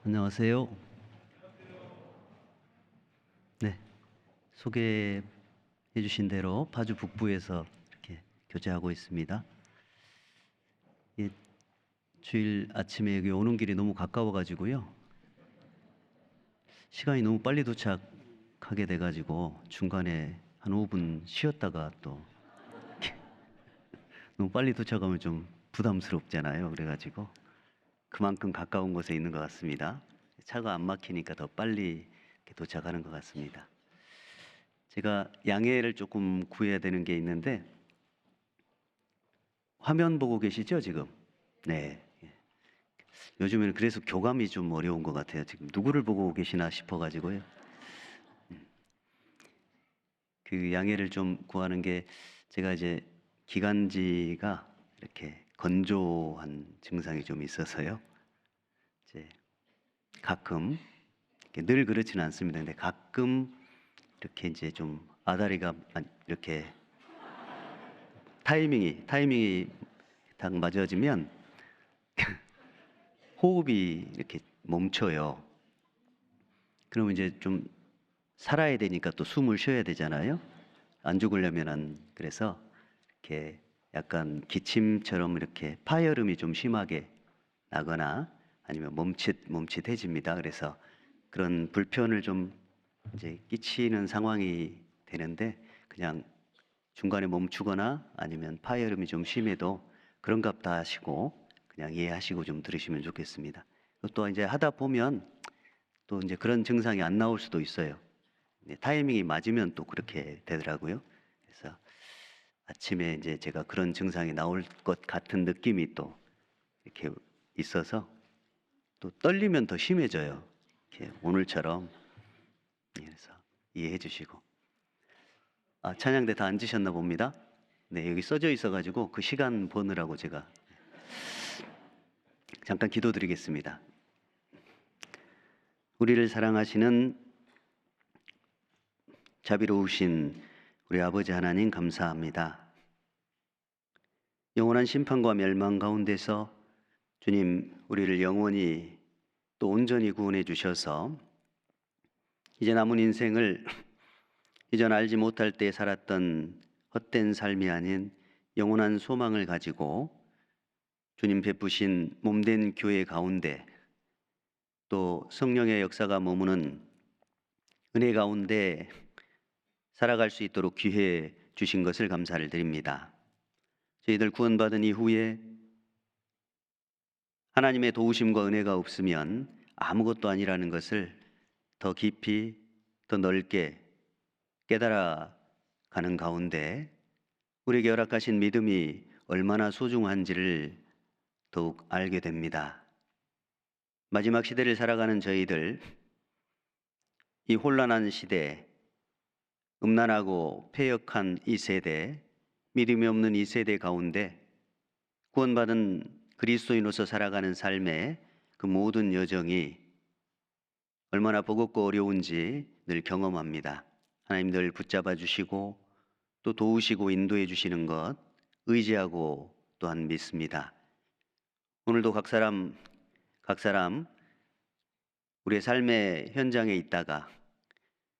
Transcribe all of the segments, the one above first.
안녕하세요. 네, 소개해 주신 대로 파주 북부에서 이렇게 교제하고 있습니다. 이 주일 아침에 여기 오는 길이 너무 가까워가지고요. 시간이 너무 빨리 도착하게 돼가지고 중간에 한 5분 쉬었다가 또 너무 빨리 도착하면 좀 부담스럽잖아요. 그래가지고 그만큼 가까운 곳에 있는 것 같습니다. 차가 안 막히니까 더 빨리 이렇게 도착하는 것 같습니다. 제가 양해를 조금 구해야 되는 게 있는데 화면 보고 계시죠, 지금? 네. 요즘에는 그래서 교감이 좀 어려운 것 같아요. 지금 누구를 보고 계시나 싶어가지고요. 그 양해를 좀 구하는 게 제가 이제 기관지가 이렇게 건조한 증상이 좀 있어서요. 이제 가끔 늘 그렇지는 않습니다. 근데 가끔 이렇게 이제 좀 아다리가 이렇게 타이밍이 딱 맞아지면 호흡이 이렇게 멈춰요. 그러면 이제 좀 살아야 되니까 또 숨을 쉬어야 되잖아요. 안 죽으려면은. 그래서 이렇게 약간 기침처럼 이렇게 파열음이 좀 심하게 나거나 아니면 멈칫해집니다. 그래서 그런 불편을 좀 이제 끼치는 상황이 되는데 그냥 중간에 멈추거나 아니면 파열음이 좀 심해도 그런갑다 하시고 그냥 이해하시고 좀 들으시면 좋겠습니다. 또 이제 하다 보면 또 이제 그런 증상이 안 나올 수도 있어요. 타이밍이 맞으면 또 그렇게 되더라고요. 그래서 아침에 이제 제가 그런 증상이 나올 것 같은 느낌이 또 이렇게 있어서 또 떨리면 더 심해져요. 이렇게 오늘처럼. 그래서 이해해 주시고. 찬양대 다 앉으셨나 봅니다. 네, 여기 써져 있어가지고 그 시간 보느라고 제가 잠깐 기도드리겠습니다. 우리를 사랑하시는 자비로우신 우리 아버지 하나님 감사합니다. 영원한 심판과 멸망 가운데서 주님 우리를 영원히 또 온전히 구원해 주셔서 이제 남은 인생을 이전 알지 못할 때 살았던 헛된 삶이 아닌 영원한 소망을 가지고 주님 베푸신 몸된 교회 가운데 또 성령의 역사가 머무는 은혜 가운데 살아갈 수 있도록 기회해 주신 것을 감사를 드립니다. 저희들 구원받은 이후에 하나님의 도우심과 은혜가 없으면 아무것도 아니라는 것을 더 깊이 더 넓게 깨달아 가는 가운데 우리에게 허락하신 믿음이 얼마나 소중한지를 더욱 알게 됩니다. 마지막 시대를 살아가는 저희들, 이 혼란한 시대, 음란하고 패역한 이 세대, 믿음이 없는 이 세대 가운데 구원받은 그리스도인으로서 살아가는 삶의 그 모든 여정이 얼마나 버겁고 어려운지 늘 경험합니다. 하나님 늘 붙잡아 주시고 또 도우시고 인도해 주시는 것 의지하고 또한 믿습니다. 오늘도 각 사람 우리의 삶의 현장에 있다가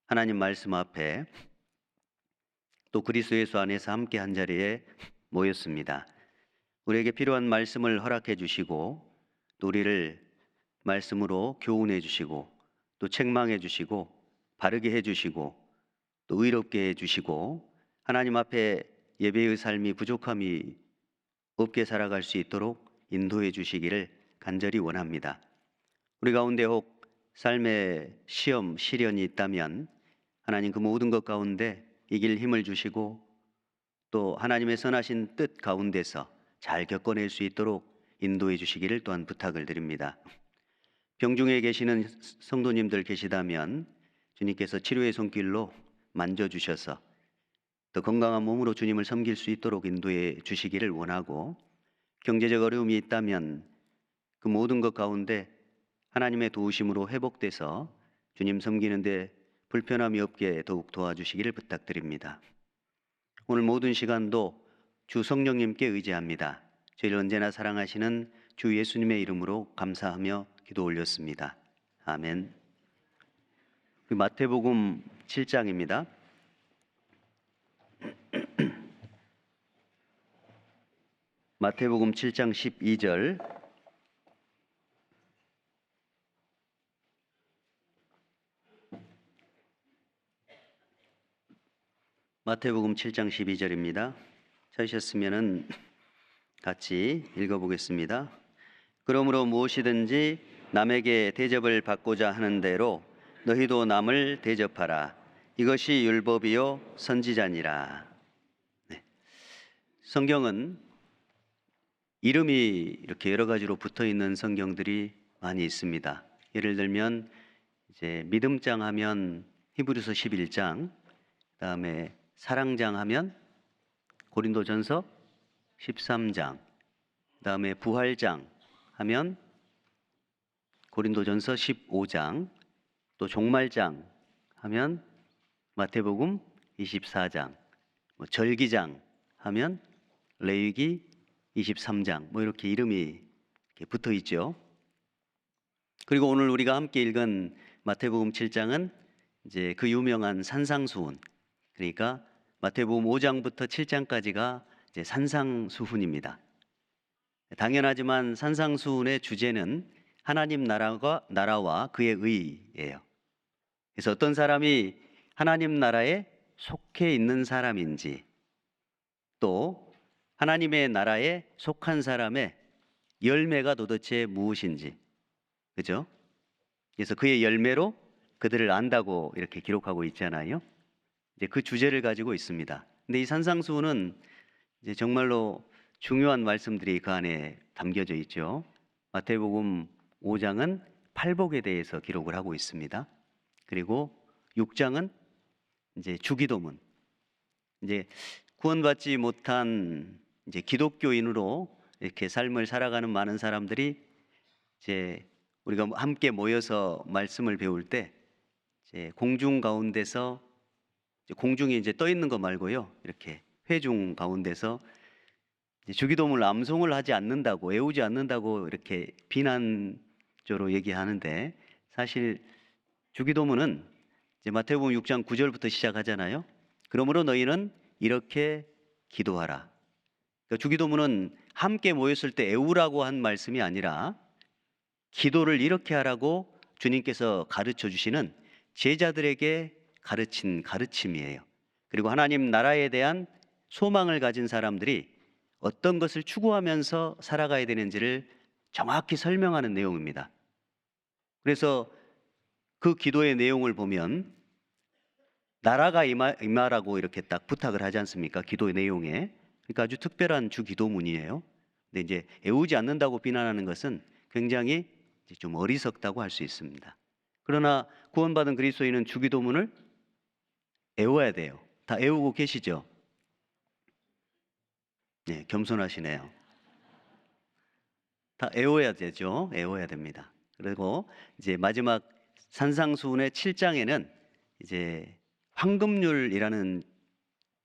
하나님 말씀 앞에 또 그리스도 예수 안에서 함께 한 자리에 모였습니다. 우리에게 필요한 말씀을 허락해 주시고 또 우리를 말씀으로 교훈해 주시고 또 책망해 주시고 바르게 해 주시고 또 의롭게 해 주시고 하나님 앞에 예배의 삶이 부족함이 없게 살아갈 수 있도록 인도해 주시기를 간절히 원합니다. 우리 가운데 혹 삶의 시험, 시련이 있다면 하나님 그 모든 것 가운데 이길 힘을 주시고 또 하나님의 선하신 뜻 가운데서 잘 겪어낼 수 있도록 인도해 주시기를 또한 부탁을 드립니다. 병중에 계시는 성도님들 계시다면 주님께서 치료의 손길로 만져주셔서 더 건강한 몸으로 주님을 섬길 수 있도록 인도해 주시기를 원하고 경제적 어려움이 있다면 그 모든 것 가운데 하나님의 도우심으로 회복돼서 주님 섬기는데 불편함이 없게 더욱 도와주시기를 부탁드립니다. 오늘 모든 시간도 주 성령님께 의지합니다. 저희를 언제나 사랑하시는 주 예수님의 이름으로 감사하며 기도 올렸습니다. 아멘. 마태복음 7장입니다. 마태복음 7장 12절. 마태복음 7장 12절입니다. 찾으셨으면은 같이 읽어보겠습니다. 그러므로 무엇이든지 남에게 대접을 받고자 하는 대로 너희도 남을 대접하라. 이것이 율법이요 선지자니라. 네. 성경은 이름이 이렇게 여러 가지로 붙어 있는 성경들이 많이 있습니다. 예를 들면 이제 믿음장 하면 히브리서 11장, 그다음에 사랑장 하면 고린도전서 13장, 그다음에 부활장 하면 고린도전서 15장, 또 종말장 하면 마태복음 24장, 절기장 하면 레위기 23장, 이렇게 이름이 이렇게 붙어 있죠. 그리고 오늘 우리가 함께 읽은 마태복음 7장은 이제 그 유명한 산상수훈, 그러니까 마태복음 5장부터 7장까지가 이제 산상수훈입니다. 당연하지만 산상수훈의 주제는 하나님 나라와 그의 의예요. 그래서 어떤 사람이 하나님 나라에 속해 있는 사람인지, 또 하나님의 나라에 속한 사람의 열매가 도대체 무엇인지, 그죠? 그래서 그의 열매로 그들을 안다고 이렇게 기록하고 있잖아요. 이제 그 주제를 가지고 있습니다. 근데 이 산상수훈은 이제 정말로 중요한 말씀들이 그 안에 담겨져 있죠. 마태복음 5장은 팔복에 대해서 기록을 하고 있습니다. 그리고 6장은 이제 주기도문, 이제 구원받지 못한 이제 기독교인으로 이렇게 삶을 살아가는 많은 사람들이 이제 우리가 함께 모여서 말씀을 배울 때 이제 공중 가운데서 공중에 이제 떠 있는 거 말고요, 이렇게 회중 가운데서 주기도문을 암송을 하지 않는다고, 외우지 않는다고 이렇게 비난조로 얘기하는데, 사실 주기도문은 이제 마태복음 6장 9절부터 시작하잖아요. 그러므로 너희는 이렇게 기도하라. 그러니까 주기도문은 함께 모였을 때 애우라고 한 말씀이 아니라 기도를 이렇게 하라고 주님께서 가르쳐 주시는 제자들에게 가르친 가르침이에요. 그리고 하나님 나라에 대한 소망을 가진 사람들이 어떤 것을 추구하면서 살아가야 되는지를 정확히 설명하는 내용입니다. 그래서 그 기도의 내용을 보면 나라가 임하라고 이렇게 딱 부탁을 하지 않습니까? 기도의 내용에. 그러니까 아주 특별한 주기도문이에요. 근데 이제 애우지 않는다고 비난하는 것은 굉장히 좀 어리석다고 할 수 있습니다. 그러나 구원받은 그리스도인은 주기도문을 애워야 돼요. 다 애우고 계시죠? 네, 겸손하시네요. 다 애워야 되죠. 애워야 됩니다. 그리고 이제 마지막 산상수훈의 7장에는 이제 황금률이라는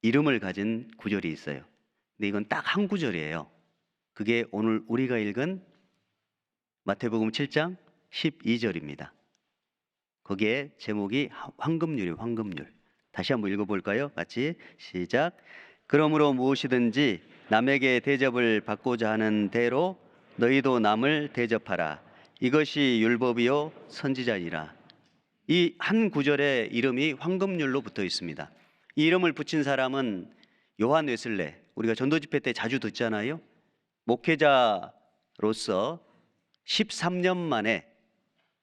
이름을 가진 구절이 있어요. 근데 이건 딱 한 구절이에요. 그게 오늘 우리가 읽은 마태복음 7장 12절입니다. 거기에 제목이 황금률이에요. 황금률. 다시 한번 읽어볼까요? 같이 시작. 그러므로 무엇이든지 남에게 대접을 받고자 하는 대로 너희도 남을 대접하라. 이것이 율법이요 선지자니라. 이 한 구절의 이름이 황금률로 붙어 있습니다. 이 이름을 붙인 사람은 요한 웨슬레, 우리가 전도집회 때 자주 듣잖아요. 목회자로서 13년 만에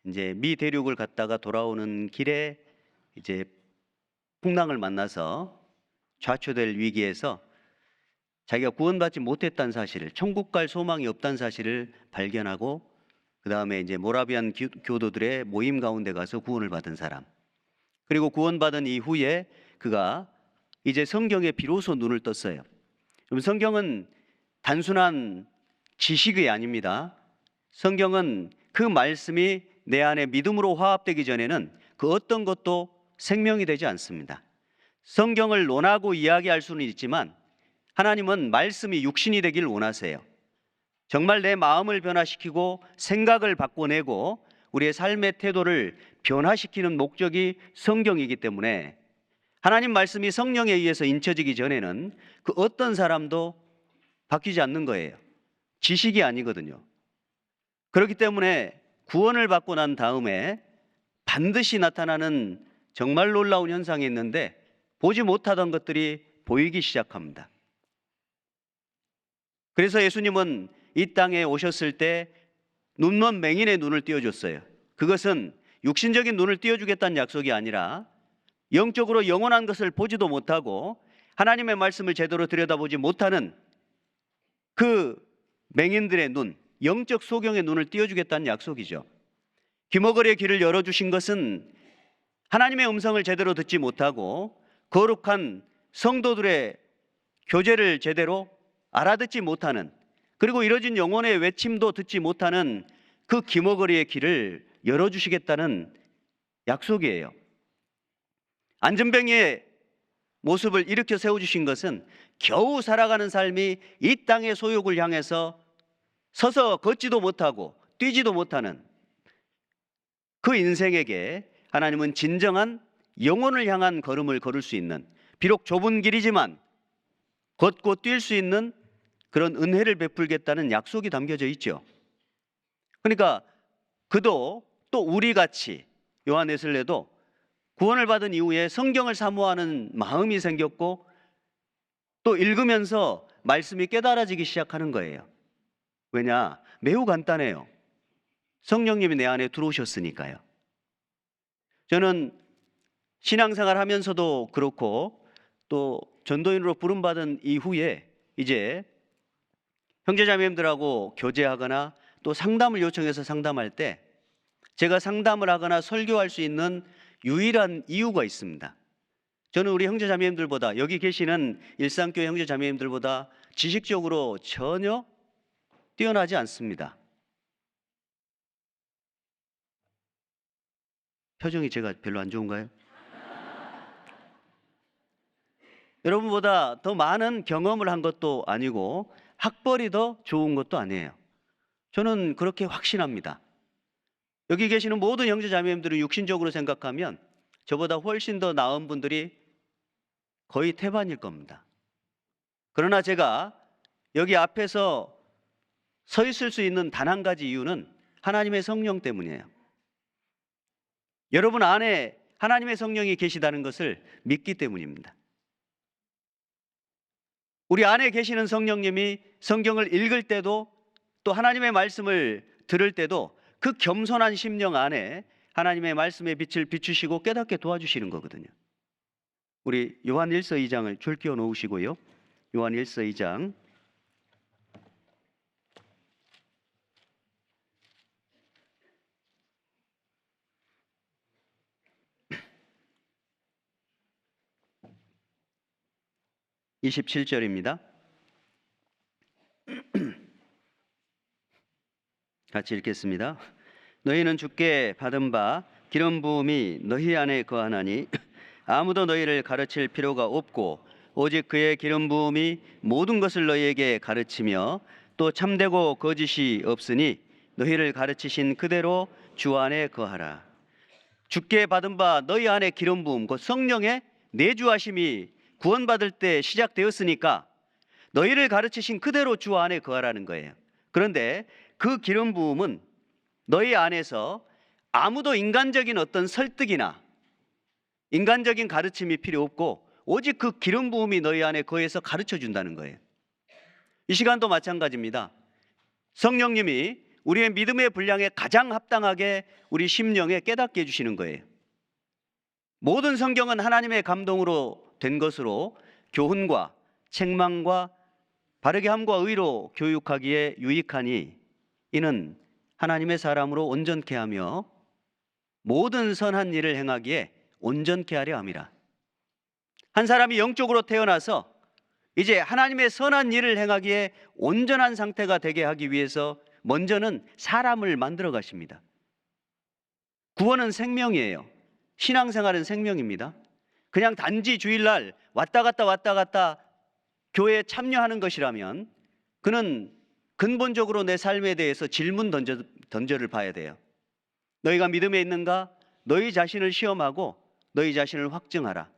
이제 미 대륙을 갔다가 돌아오는 길에 이제 풍랑을 만나서 좌초될 위기에서 자기가 구원받지 못했다는 사실을, 천국 갈 소망이 없다는 사실을 발견하고, 그 다음에 이제 모라비안 교도들의 모임 가운데 가서 구원을 받은 사람. 그리고 구원받은 이후에 그가 이제 성경에 비로소 눈을 떴어요. 그럼 성경은 단순한 지식이 아닙니다. 성경은 그 말씀이 내 안에 믿음으로 화합되기 전에는 그 어떤 것도 생명이 되지 않습니다. 성경을 논하고 이야기할 수는 있지만 하나님은 말씀이 육신이 되길 원하세요. 정말 내 마음을 변화시키고 생각을 바꿔내고 우리의 삶의 태도를 변화시키는 목적이 성경이기 때문에 하나님 말씀이 성령에 의해서 인쳐지기 전에는 그 어떤 사람도 바뀌지 않는 거예요. 지식이 아니거든요. 그렇기 때문에 구원을 받고 난 다음에 반드시 나타나는 정말 놀라운 현상이 있는데 보지 못하던 것들이 보이기 시작합니다. 그래서 예수님은 이 땅에 오셨을 때 눈먼 맹인의 눈을 띄워줬어요. 그것은 육신적인 눈을 띄워주겠다는 약속이 아니라 영적으로 영원한 것을 보지도 못하고 하나님의 말씀을 제대로 들여다보지 못하는 그 맹인들의 눈, 영적 소경의 눈을 띄워주겠다는 약속이죠. 귀머거리의 귀를 열어주신 것은 하나님의 음성을 제대로 듣지 못하고 거룩한 성도들의 교제를 제대로 알아듣지 못하는, 그리고 이뤄진 영혼의 외침도 듣지 못하는 그 귀머거리의 귀를 열어주시겠다는 약속이에요. 안전병의 모습을 일으켜 세워주신 것은 겨우 살아가는 삶이 이 땅의 소욕을 향해서 서서 걷지도 못하고 뛰지도 못하는 그 인생에게 하나님은 진정한 영혼을 향한 걸음을 걸을 수 있는, 비록 좁은 길이지만 걷고 뛸 수 있는 그런 은혜를 베풀겠다는 약속이 담겨져 있죠. 그러니까 그도 또 우리같이 요한 웨슬레도 구원을 받은 이후에 성경을 사모하는 마음이 생겼고 또 읽으면서 말씀이 깨달아지기 시작하는 거예요. 왜냐? 매우 간단해요. 성령님이 내 안에 들어오셨으니까요. 저는 신앙생활 하면서도 그렇고 또 전도인으로 부름받은 이후에 이제 형제자매님들하고 교제하거나 또 상담을 요청해서 상담할 때 제가 상담을 하거나 설교할 수 있는 유일한 이유가 있습니다. 저는 우리 형제자매님들보다, 여기 계시는 일상교회 형제자매님들보다 지식적으로 전혀 뛰어나지 않습니다. 표정이 제가 별로 안 좋은가요? 여러분보다 더 많은 경험을 한 것도 아니고 학벌이 더 좋은 것도 아니에요. 저는 그렇게 확신합니다. 여기 계시는 모든 형제자매님들을 육신적으로 생각하면 저보다 훨씬 더 나은 분들이 거의 태반일 겁니다. 그러나 제가 여기 앞에서 서 있을 수 있는 단 한 가지 이유는 하나님의 성령 때문이에요. 여러분 안에 하나님의 성령이 계시다는 것을 믿기 때문입니다. 우리 안에 계시는 성령님이 성경을 읽을 때도 또 하나님의 말씀을 들을 때도 그 겸손한 심령 안에 하나님의 말씀의 빛을 비추시고 깨닫게 도와주시는 거거든요. 우리 요한 1서 2장을 줄 끼워 놓으시고요. 요한 1서 2장 27절입니다. 같이 읽겠습니다. 너희는 주께 받은 바 기름 부음이 너희 안에 거하나니 아무도 너희를 가르칠 필요가 없고 오직 그의 기름 부음이 모든 것을 너희에게 가르치며 또 참되고 거짓이 없으니 너희를 가르치신 그대로 주 안에 거하라. 주께 받은 바 너희 안에 기름 부음, 그 성령의 내주하심이 구원받을 때 시작되었으니까 너희를 가르치신 그대로 주 안에 거하라는 거예요. 그런데 그 기름 부음은 너희 안에서 아무도 인간적인 어떤 설득이나 인간적인 가르침이 필요 없고 오직 그 기름 부음이 너희 안에 거해서 가르쳐 준다는 거예요. 이 시간도 마찬가지입니다. 성령님이 우리의 믿음의 분량에 가장 합당하게 우리 심령에 깨닫게 해주시는 거예요. 모든 성경은 하나님의 감동으로 된 것으로 교훈과 책망과 바르게 함과 의로 교육하기에 유익하니 이는 하나님의 사람으로 온전케 하며 모든 선한 일을 행하기에 온전케 하려 함이라. 한 사람이 영적으로 태어나서 이제 하나님의 선한 일을 행하기에 온전한 상태가 되게 하기 위해서 먼저는 사람을 만들어 가십니다. 구원은 생명이에요. 신앙생활은 생명입니다. 그냥 단지 주일날 왔다 갔다 교회에 참여하는 것이라면 그는 근본적으로 내 삶에 대해서 질문 던저를 봐야 돼요. 너희가 믿음에 있는가? 너희 자신을 시험하고 너희 자신을 확증하라.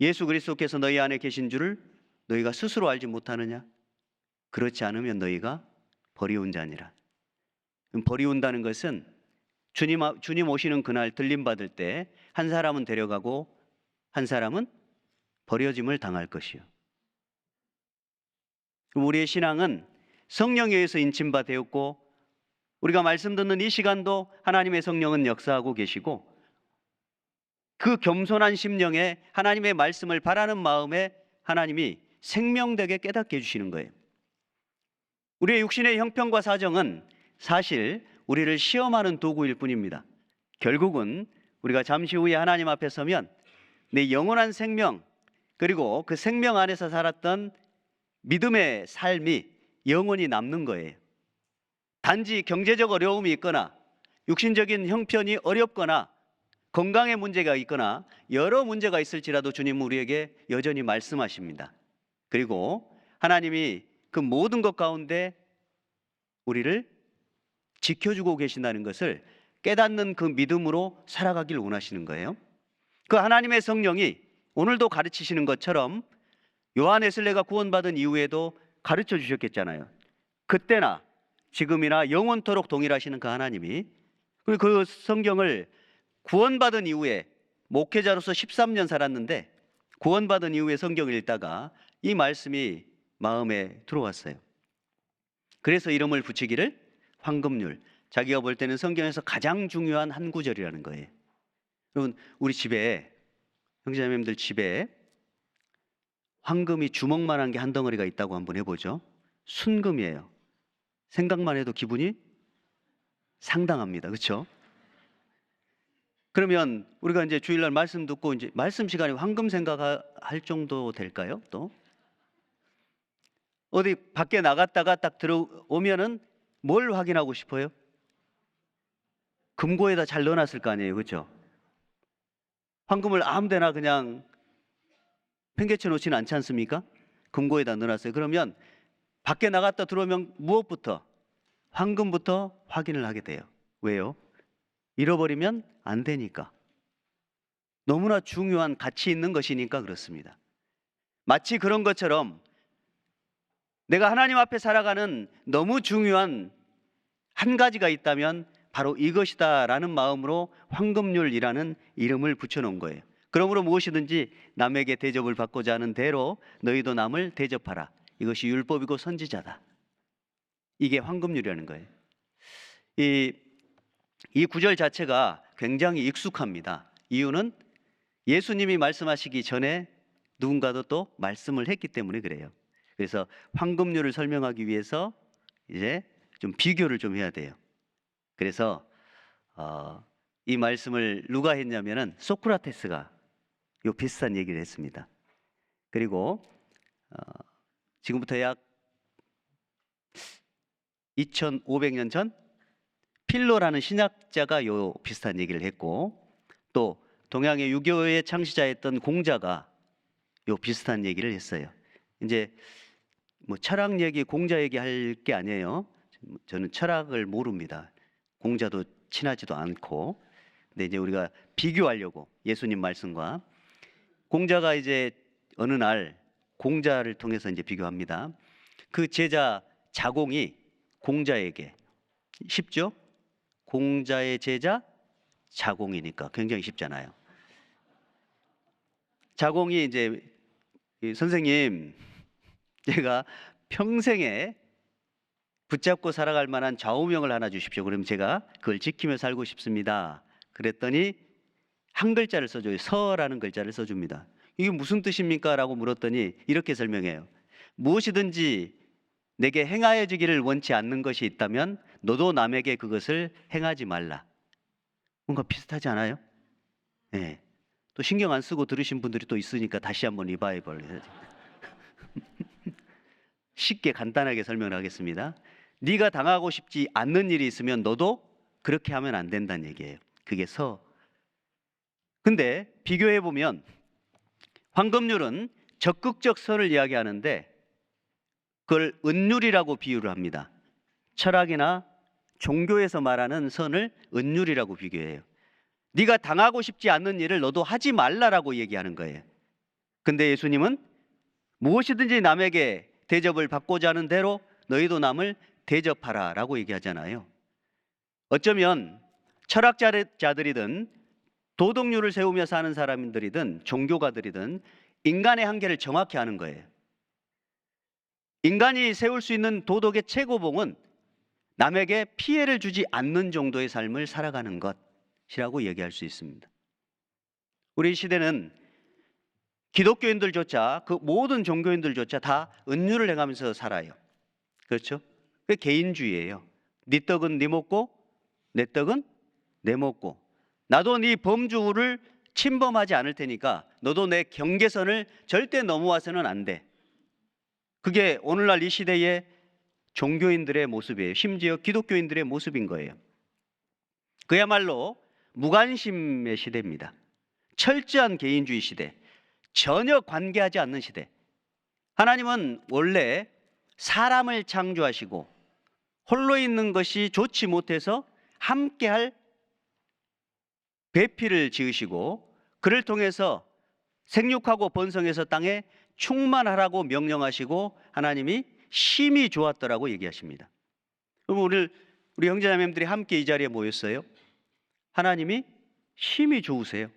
예수 그리스도께서 너희 안에 계신 줄을 너희가 스스로 알지 못하느냐? 그렇지 않으면 너희가 버리운 자니라. 버리운다는 것은 주님 오시는 그날 들림받을 때 한 사람은 데려가고 한 사람은 버려짐을 당할 것이요. 우리의 신앙은 성령에 의해서 인침바 되었고, 우리가 말씀 듣는 이 시간도 하나님의 성령은 역사하고 계시고, 그 겸손한 심령에 하나님의 말씀을 바라는 마음에 하나님이 생명되게 깨닫게 해주시는 거예요. 우리의 육신의 형편과 사정은 사실 우리를 시험하는 도구일 뿐입니다. 결국은 우리가 잠시 후에 하나님 앞에 서면 내 영원한 생명, 그리고 그 생명 안에서 살았던 믿음의 삶이 영원히 남는 거예요. 단지 경제적 어려움이 있거나 육신적인 형편이 어렵거나 건강에 문제가 있거나 여러 문제가 있을지라도 주님은 우리에게 여전히 말씀하십니다. 그리고 하나님이 그 모든 것 가운데 우리를 지켜주고 계신다는 것을 깨닫는 그 믿음으로 살아가길 원하시는 거예요. 그 하나님의 성령이 오늘도 가르치시는 것처럼 요한 웨슬레가 구원받은 이후에도 가르쳐 주셨겠잖아요. 그때나 지금이나 영원토록 동일하시는 그 하나님이, 그리고 그 성경을 구원받은 이후에 목회자로서 13년 살았는데 구원받은 이후에 성경을 읽다가 이 말씀이 마음에 들어왔어요. 그래서 이름을 붙이기를 황금률, 자기가 볼 때는 성경에서 가장 중요한 한 구절이라는 거예요. 여러분, 우리 집에, 형제자매님들 집에 황금이 주먹만한 게 한 덩어리가 있다고 한번 해보죠. 순금이에요. 생각만 해도 기분이 상당합니다. 그렇죠? 그러면 우리가 이제 주일날 말씀 듣고 이제 말씀 시간에 황금 생각할 정도 될까요? 또 어디 밖에 나갔다가 딱 들어오면은 뭘 확인하고 싶어요? 금고에다 잘 넣어놨을 거 아니에요, 그렇죠? 황금을 아무데나 그냥 팽개쳐 놓지는 않지 않습니까? 금고에다 넣어놨어요. 그러면 밖에 나갔다 들어오면 무엇부터? 황금부터 확인을 하게 돼요. 왜요? 잃어버리면 안 되니까. 너무나 중요한 가치 있는 것이니까 그렇습니다. 마치 그런 것처럼 내가 하나님 앞에 살아가는 너무 중요한 한 가지가 있다면 바로 이것이다 라는 마음으로 황금률이라는 이름을 붙여놓은 거예요. 그러므로 무엇이든지 남에게 대접을 받고자 하는 대로 너희도 남을 대접하라. 이것이 율법이고 선지자다. 이게 황금률이라는 거예요. 이 구절 자체가 굉장히 익숙합니다. 이유는 예수님이 말씀하시기 전에 누군가도 또 말씀을 했기 때문에 그래요. 그래서 황금률을 설명하기 위해서 이제 좀 비교를 좀 해야 돼요. 그래서 이 말씀을 누가 했냐면은 소크라테스가 요 비슷한 얘기를 했습니다. 그리고 지금부터 약 2500년 전 필로라는 신학자가 요 비슷한 얘기를 했고, 또 동양의 유교의 창시자였던 공자가 요 비슷한 얘기를 했어요. 이제 뭐 철학 얘기, 공자 얘기 할 게 아니에요. 저는 철학을 모릅니다. 공자도 친하지도 않고. 근데 이제 우리가 비교하려고 예수님 말씀과 공자가 이제 어느 날 공자를 통해서 이제 비교합니다. 그 제자 자공이 공자에게, 쉽죠? 공자의 제자 자공이니까 굉장히 쉽잖아요. 자공이 이제 선생님, 제가 평생에 붙잡고 살아갈 만한 좌우명을 하나 주십시오. 그럼 제가 그걸 지키며 살고 싶습니다. 그랬더니 한 글자를 써줘요. 서라는 글자를 써줍니다. 이게 무슨 뜻입니까? 라고 물었더니 이렇게 설명해요. 무엇이든지 내게 행하여지기를 원치 않는 것이 있다면 너도 남에게 그것을 행하지 말라. 뭔가 비슷하지 않아요? 네. 또 신경 안 쓰고 들으신 분들이 또 있으니까 다시 한번 리바이벌 해야지. 쉽게 간단하게 설명을 하겠습니다. 네가 당하고 싶지 않는 일이 있으면 너도 그렇게 하면 안 된다는 얘기예요. 그게 서. 근데 비교해 보면 황금률은 적극적 선을 이야기하는데 그걸 은률이라고 비유를 합니다. 철학이나 종교에서 말하는 선을 은율이라고 비교해요. 네가 당하고 싶지 않는 일을 너도 하지 말라라고 얘기하는 거예요. 근데 예수님은 무엇이든지 남에게 대접을 받고자 하는 대로 너희도 남을 대접하라라고 얘기하잖아요. 어쩌면 철학자들이든 도덕률을 세우며 사는 사람들이든 종교가들이든 인간의 한계를 정확히 아는 거예요. 인간이 세울 수 있는 도덕의 최고봉은 남에게 피해를 주지 않는 정도의 삶을 살아가는 것이라고 얘기할 수 있습니다. 우리 시대는 기독교인들조차, 그 모든 종교인들조차 다 은유를 행하면서 살아요. 그렇죠? 그게 개인주의예요. 네 떡은 네 먹고 내 떡은 내 먹고, 나도 네 범주를 침범하지 않을 테니까 너도 내 경계선을 절대 넘어와서는 안 돼. 그게 오늘날 이 시대의 종교인들의 모습이에요. 심지어 기독교인들의 모습인 거예요. 그야말로 무관심의 시대입니다. 철저한 개인주의 시대, 전혀 관계하지 않는 시대. 하나님은 원래 사람을 창조하시고 홀로 있는 것이 좋지 못해서 함께할 배필을 지으시고 그를 통해서 생육하고 번성해서 땅에 충만하라고 명령하시고 하나님이 심히 좋았더라고 얘기하십니다. 그럼 우리 형제자매님들이 함께 이 자리에 모였어요. 하나님이 심히 좋으세요.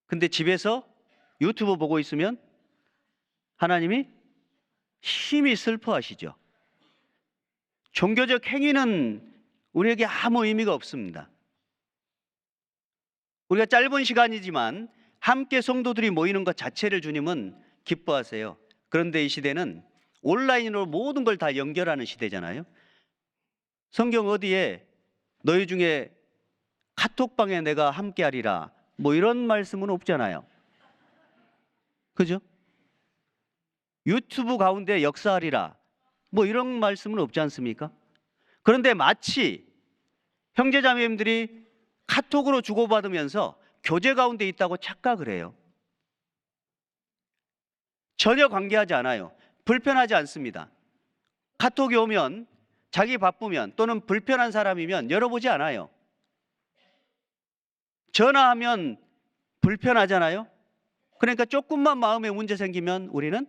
근데 집에서 유튜브 보고 있으면 하나님이 심히 슬퍼하시죠. 종교적 행위는 우리에게 아무 의미가 없습니다. 우리가 짧은 시간이지만 함께 성도들이 모이는 것 자체를 주님은 기뻐하세요. 그런데 이 시대는 온라인으로 모든 걸 다 연결하는 시대잖아요. 성경 어디에 너희 중에 카톡방에 내가 함께하리라 뭐 이런 말씀은 없잖아요. 그죠? 유튜브 가운데 역사하리라 뭐 이런 말씀은 없지 않습니까? 그런데 마치 형제자매님들이 카톡으로 주고받으면서 교제 가운데 있다고 착각을 해요. 전혀 관계하지 않아요. 불편하지 않습니다. 카톡이 오면 자기 바쁘면 또는 불편한 사람이면 열어보지 않아요. 전화하면 불편하잖아요. 그러니까 조금만 마음에 문제 생기면 우리는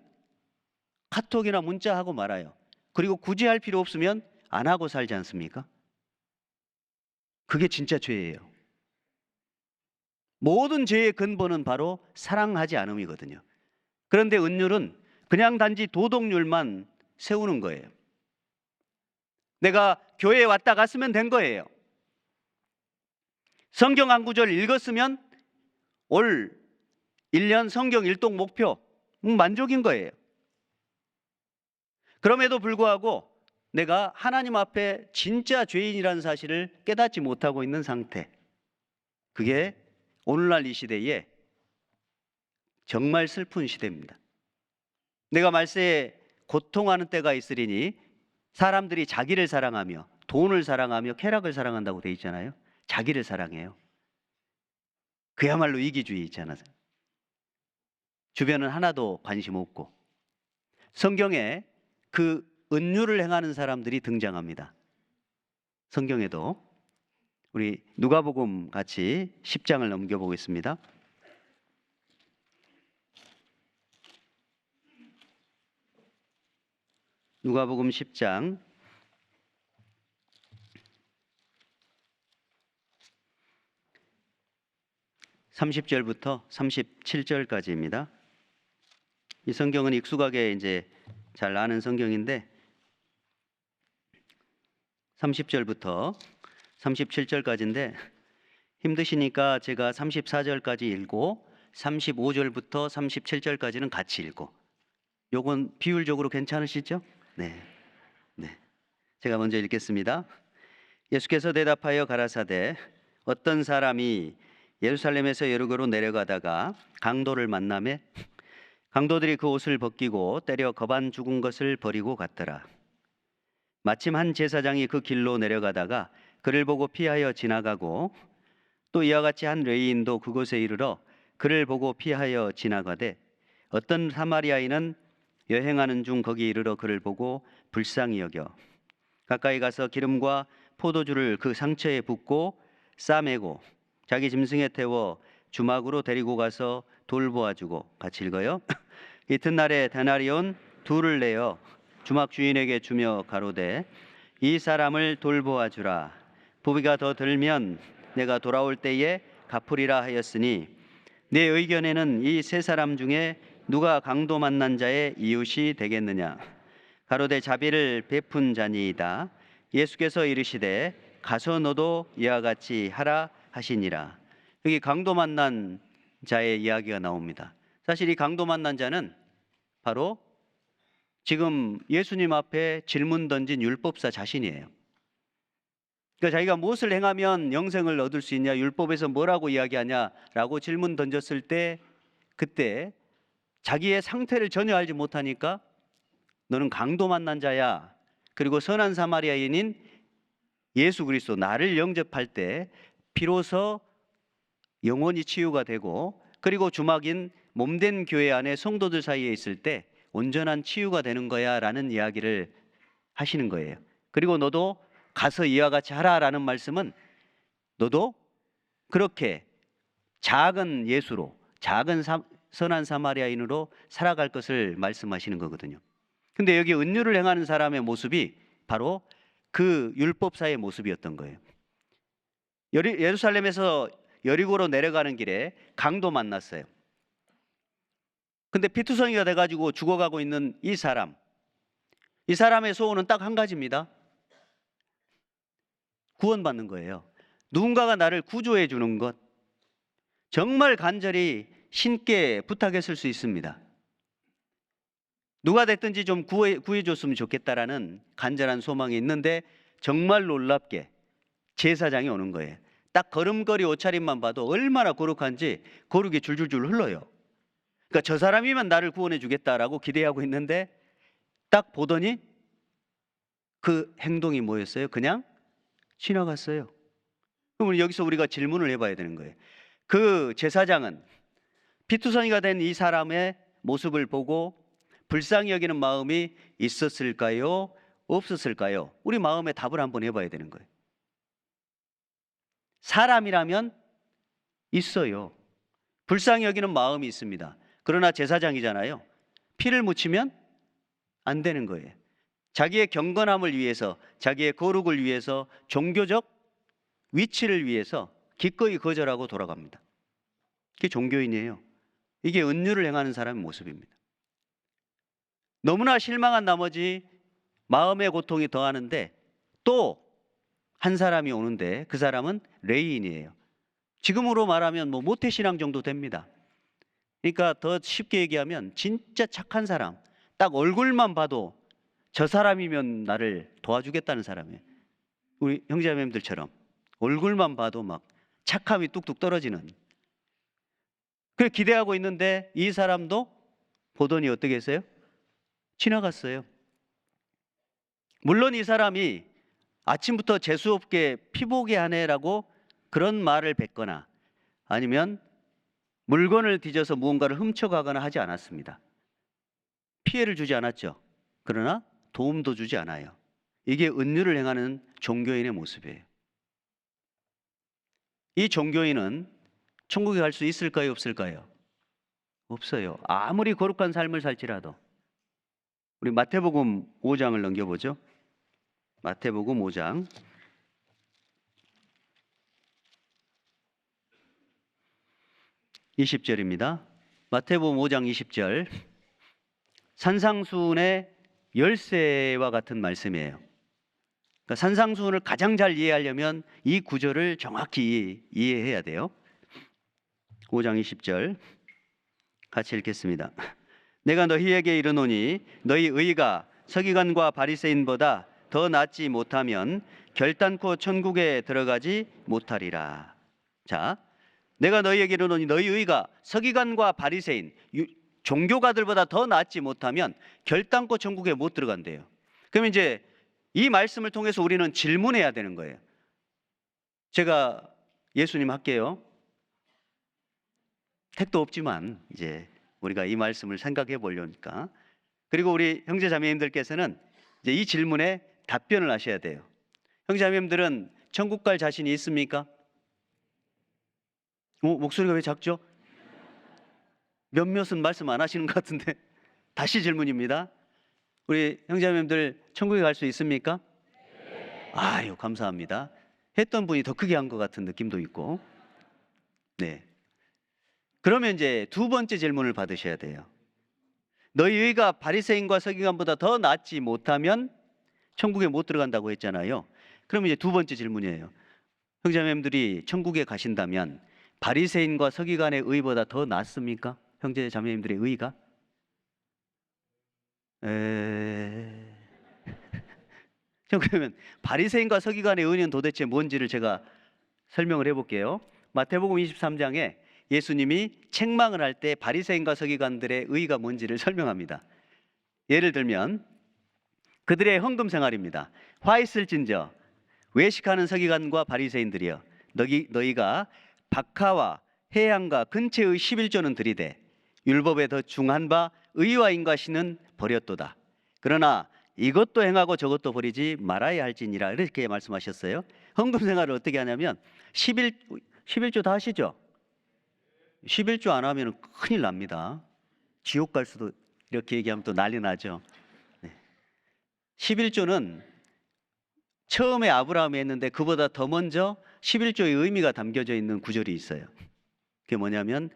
카톡이나 문자하고 말아요. 그리고 굳이 할 필요 없으면 안 하고 살지 않습니까? 그게 진짜 죄예요. 모든 죄의 근본은 바로 사랑하지 않음이거든요. 그런데 은율은 그냥 단지 도덕률만 세우는 거예요. 내가 교회에 왔다 갔으면 된 거예요. 성경 한 구절 읽었으면 올 1년 성경 일독 목표 만족인 거예요. 그럼에도 불구하고 내가 하나님 앞에 진짜 죄인이라는 사실을 깨닫지 못하고 있는 상태. 그게 오늘날 이 시대에 정말 슬픈 시대입니다. 내가 말세에 고통하는 때가 있으리니 사람들이 자기를 사랑하며 돈을 사랑하며 쾌락을 사랑한다고 돼 있잖아요. 자기를 사랑해요. 그야말로 이기주의 있잖아요. 주변은 하나도 관심 없고. 성경에 그 은유를 행하는 사람들이 등장합니다. 성경에도 우리 누가복음 같이 10장을 넘겨보겠습니다. 누가복음 10장 30절부터 37절까지입니다. 이 성경은 익숙하게 이제 잘 아는 성경인데 30절부터 37절까지인데 힘드시니까 제가 34절까지 읽고 35절부터 37절까지는 같이 읽고, 요건 비율적으로 괜찮으시죠? 네. 제가 먼저 읽겠습니다. 예수께서 대답하여 가라사대 어떤 사람이 예루살렘에서 여리고로 내려가다가 강도를 만나매 강도들이 그 옷을 벗기고 때려 거반 죽은 것을 버리고 갔더라. 마침 한 제사장이 그 길로 내려가다가 그를 보고 피하여 지나가고 또 이와 같이 한 레위인도 그곳에 이르러 그를 보고 피하여 지나가되 어떤 사마리아인은 여행하는 중 거기 이르러 그를 보고 불쌍히 여겨 가까이 가서 기름과 포도주를 그 상처에 붓고 싸매고 자기 짐승에 태워 주막으로 데리고 가서 돌보아주고, 같이 읽어요. 이튿날에 데나리온 둘을 내어 주막 주인에게 주며 가로되 이 사람을 돌보아주라. 부비가 더 들면 내가 돌아올 때에 갚으리라 하였으니 내 의견에는 이 세 사람 중에 누가 강도 만난 자의 이웃이 되겠느냐. 가로되 자비를 베푼 자니이다. 예수께서 이르시되 가서 너도 이와 같이 하라 하시니라. 여기 강도 만난 자의 이야기가 나옵니다. 사실 이 강도 만난 자는 바로 지금 예수님 앞에 질문 던진 율법사 자신이에요. 그러니까 자기가 무엇을 행하면 영생을 얻을 수 있냐, 율법에서 뭐라고 이야기하냐라고 질문 던졌을 때, 그때 자기의 상태를 전혀 알지 못하니까 너는 강도 만난 자야, 그리고 선한 사마리아인인 예수 그리스도 나를 영접할 때 비로소 영원히 치유가 되고, 그리고 주막인 몸된 교회 안에 성도들 사이에 있을 때 온전한 치유가 되는 거야 라는 이야기를 하시는 거예요. 그리고 너도 가서 이와 같이 하라라는 말씀은 너도 그렇게 작은 예수로, 작은 선한 사마리아인으로 살아갈 것을 말씀하시는 거거든요. 근데 여기 은유를 행하는 사람의 모습이 바로 그 율법사의 모습이었던 거예요. 예루살렘에서 여리고로 내려가는 길에 강도 만났어요. 근데 피투성이가 돼가지고 죽어가고 있는 이 사람의 소원은 딱 한 가지입니다. 구원받는 거예요. 누군가가 나를 구조해 주는 것, 정말 간절히 신께 부탁했을 수 있습니다. 누가 됐든지 좀 구해줬으면 좋겠다라는 간절한 소망이 있는데, 정말 놀랍게 제사장이 오는 거예요. 딱 걸음걸이 옷차림만 봐도 얼마나 거룩한지 거룩이 줄줄줄 흘러요. 그러니까 저 사람이면 나를 구원해 주겠다라고 기대하고 있는데, 딱 보더니 그 행동이 뭐였어요? 그냥 지나갔어요. 그럼 여기서 우리가 질문을 해봐야 되는 거예요. 그 제사장은 피투성이가 된 이 사람의 모습을 보고 불쌍히 여기는 마음이 있었을까요? 없었을까요? 우리 마음의 답을 한번 해봐야 되는 거예요. 사람이라면 있어요. 불쌍히 여기는 마음이 있습니다. 그러나 제사장이잖아요. 피를 묻히면 안 되는 거예요. 자기의 경건함을 위해서, 자기의 거룩을 위해서, 종교적 위치를 위해서 기꺼이 거절하고 돌아갑니다. 그게 종교인이에요. 이게 은유를 행하는 사람의 모습입니다. 너무나 실망한 나머지 마음의 고통이 더하는데 또 한 사람이 오는데, 그 사람은 레위인이에요. 지금으로 말하면 모태신앙 정도 됩니다. 그러니까 더 쉽게 얘기하면 진짜 착한 사람, 딱 얼굴만 봐도 저 사람이면 나를 도와주겠다는 사람이에요. 우리 형제자매님들처럼 얼굴만 봐도 막 착함이 뚝뚝 떨어지는, 그걸 기대하고 있는데 이 사람도 보더니 어떻게 했어요? 지나갔어요. 물론 이 사람이 아침부터 재수없게 피보게 하네라고 그런 말을 뱉거나 아니면 물건을 뒤져서 무언가를 훔쳐가거나 하지 않았습니다. 피해를 주지 않았죠. 그러나 도움도 주지 않아요. 이게 은유를 행하는 종교인의 모습이에요. 이 종교인은 천국에 갈 수 있을까요? 없을까요? 없어요. 아무리 거룩한 삶을 살지라도. 우리 마태복음 5장을 넘겨보죠. 마태복음 5장 20절입니다. 마태복음 5장 20절. 산상수훈의 열쇠와 같은 말씀이에요. 그러니까 산상수훈을 가장 잘 이해하려면 이 구절을 정확히 이해해야 돼요. 5장 20절 같이 읽겠습니다. 내가 너희에게 이르노니 너희 의가 서기관과 바리새인보다 더 낫지 못하면 결단코 천국에 들어가지 못하리라. 자, 내가 너희에게 이르노니 너희 의가 서기관과 바리새인, 종교가들보다 더 낫지 못하면 결단코 천국에 못 들어간대요. 그럼 이제 이 말씀을 통해서 우리는 질문해야 되는 거예요. 제가 예수님 할게요. 택도 없지만 이제 우리가 이 말씀을 생각해 보려니까. 그리고 우리 형제 자매님들께서는 이제 이 질문에 답변을 하셔야 돼요. 형제자매님들은 천국 갈 자신이 있습니까? 목소리가 왜 작죠? 몇몇은 말씀 안 하시는 것 같은데 다시 질문입니다. 우리 형제자매님들 천국에 갈 수 있습니까? 아유, 감사합니다. 했던 분이 더 크게 한 것 같은 느낌도 있고. 네. 그러면 이제 두 번째 질문을 받으셔야 돼요. 너희 의가 바리새인과 서기관보다 더 낫지 못하면 천국에 못 들어간다고 했잖아요. 그러면 이제 두 번째 질문이에요. 형제자매님들이 천국에 가신다면 바리새인과 서기관의 의보다 더 낫습니까? 형제자매님들의 의가? 그러면 바리새인과 서기관의 의는 도대체 뭔지를 제가 설명을 해볼게요. 마태복음 23장에 예수님이 책망을 할 때 바리새인과 서기관들의 의가 뭔지를 설명합니다. 예를 들면 그들의 헌금 생활입니다. 화 있을진저 외식하는 서기관과 바리새인들이여 너희가 박하와 해양과 근처의 11조는 들이되 율법에 더 중한 바 의와 인과신은 버렸도다. 그러나 이것도 행하고 저것도 버리지 말아야 할지니라. 이렇게 말씀하셨어요. 헌금 생활을 어떻게 하냐면 11조 다 하시죠? 11조 안 하면 큰일 납니다. 지옥 갈 수도, 이렇게 얘기하면 또 난리 나죠. 11조는 처음에 아브라함이 했는데 그보다 더 먼저 11조의 의미가 담겨져 있는 구절이 있어요. 그게 뭐냐면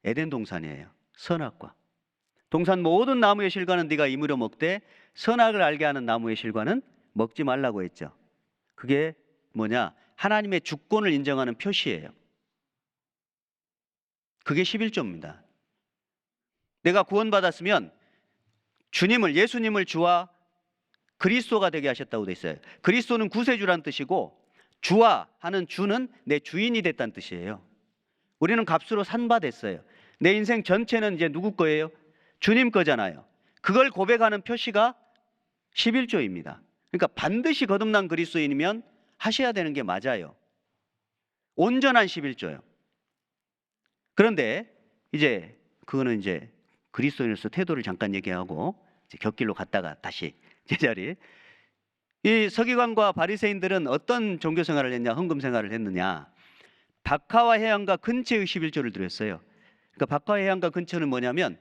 에덴 동산이에요. 선악과. 동산 모든 나무의 실과는 네가 이물어 먹되 선악을 알게 하는 나무의 실과는 먹지 말라고 했죠. 그게 뭐냐? 하나님의 주권을 인정하는 표시예요. 그게 11조입니다. 내가 구원받았으면 예수님을 주와 그리스도가 되게 하셨다고 돼 있어요. 그리스도는 구세주란 뜻이고 주와 하는 주는 내 주인이 됐다는 뜻이에요. 우리는 값으로 산 바 됐어요. 내 인생 전체는 이제 누구 거예요? 주님 거잖아요. 그걸 고백하는 표시가 11조입니다. 그러니까 반드시 거듭난 그리스도인이면 하셔야 되는 게 맞아요. 온전한 11조요. 그런데 이제 그거는 이제 그리스도인으로서 태도를 잠깐 얘기하고 이제 곁길로 갔다가 다시 제자리. 이 서기관과 바리새인들은 어떤 종교 생활을 했냐? 헌금 생활을 했느냐? 박하와 해양과 근처의 11조를 드렸어요. 그러니까 박하와 해양과 근처는 뭐냐면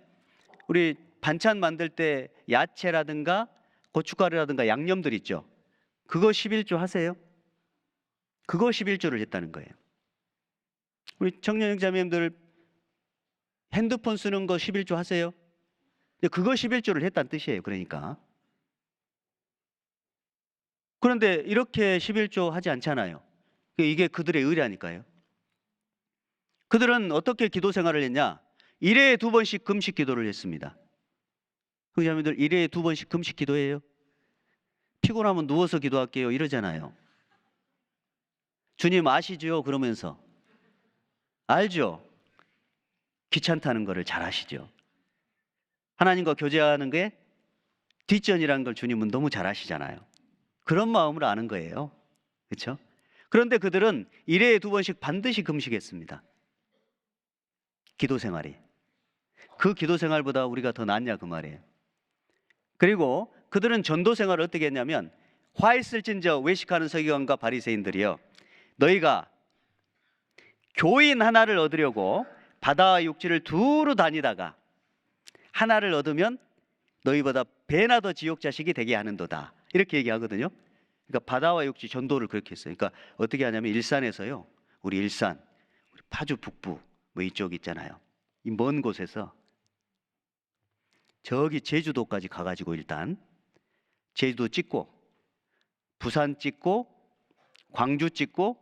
우리 반찬 만들 때 야채라든가 고춧가루라든가 양념들 있죠. 그거 11조 하세요? 그거 11조를 했다는 거예요. 우리 청년 형제자매님들 핸드폰 쓰는 거 11조 하세요? 그거 11조를 했다는 뜻이에요. 그러니까. 그런데 이렇게 11조 하지 않잖아요. 이게 그들의 의라니까요. 그들은 어떻게 기도 생활을 했냐? 1회에 2번씩 금식 기도를 했습니다. 형제자매들 1회에 2번씩 금식 기도해요? 피곤하면 누워서 기도할게요 이러잖아요. 주님 아시죠? 그러면서. 알죠? 귀찮다는 거를 잘 아시죠? 하나님과 교제하는 게 뒷전이라는 걸 주님은 너무 잘 아시잖아요. 그런 마음으로 아는 거예요. 그렇죠? 그런데 그들은 1회에 2번씩 반드시 금식했습니다. 기도 생활이. 그 기도 생활보다 우리가 더 낫냐 그 말이에요. 그리고 그들은 전도 생활을 어떻게 했냐면 화 있을진저 외식하는 서기관과 바리새인들이여 너희가 교인 하나를 얻으려고 바다와 육지를 두루 다니다가 하나를 얻으면 너희보다 배나 더 지옥 자식이 되게 하는도다. 이렇게 얘기하거든요. 그러니까 바다와 육지 전도를 그렇게 했어요. 그러니까 어떻게 하냐면 일산에서요. 우리 일산, 우리 파주 북부 뭐 이쪽 있잖아요. 이 먼 곳에서 저기 제주도까지 가가지고 일단 제주도 찍고 부산 찍고 광주 찍고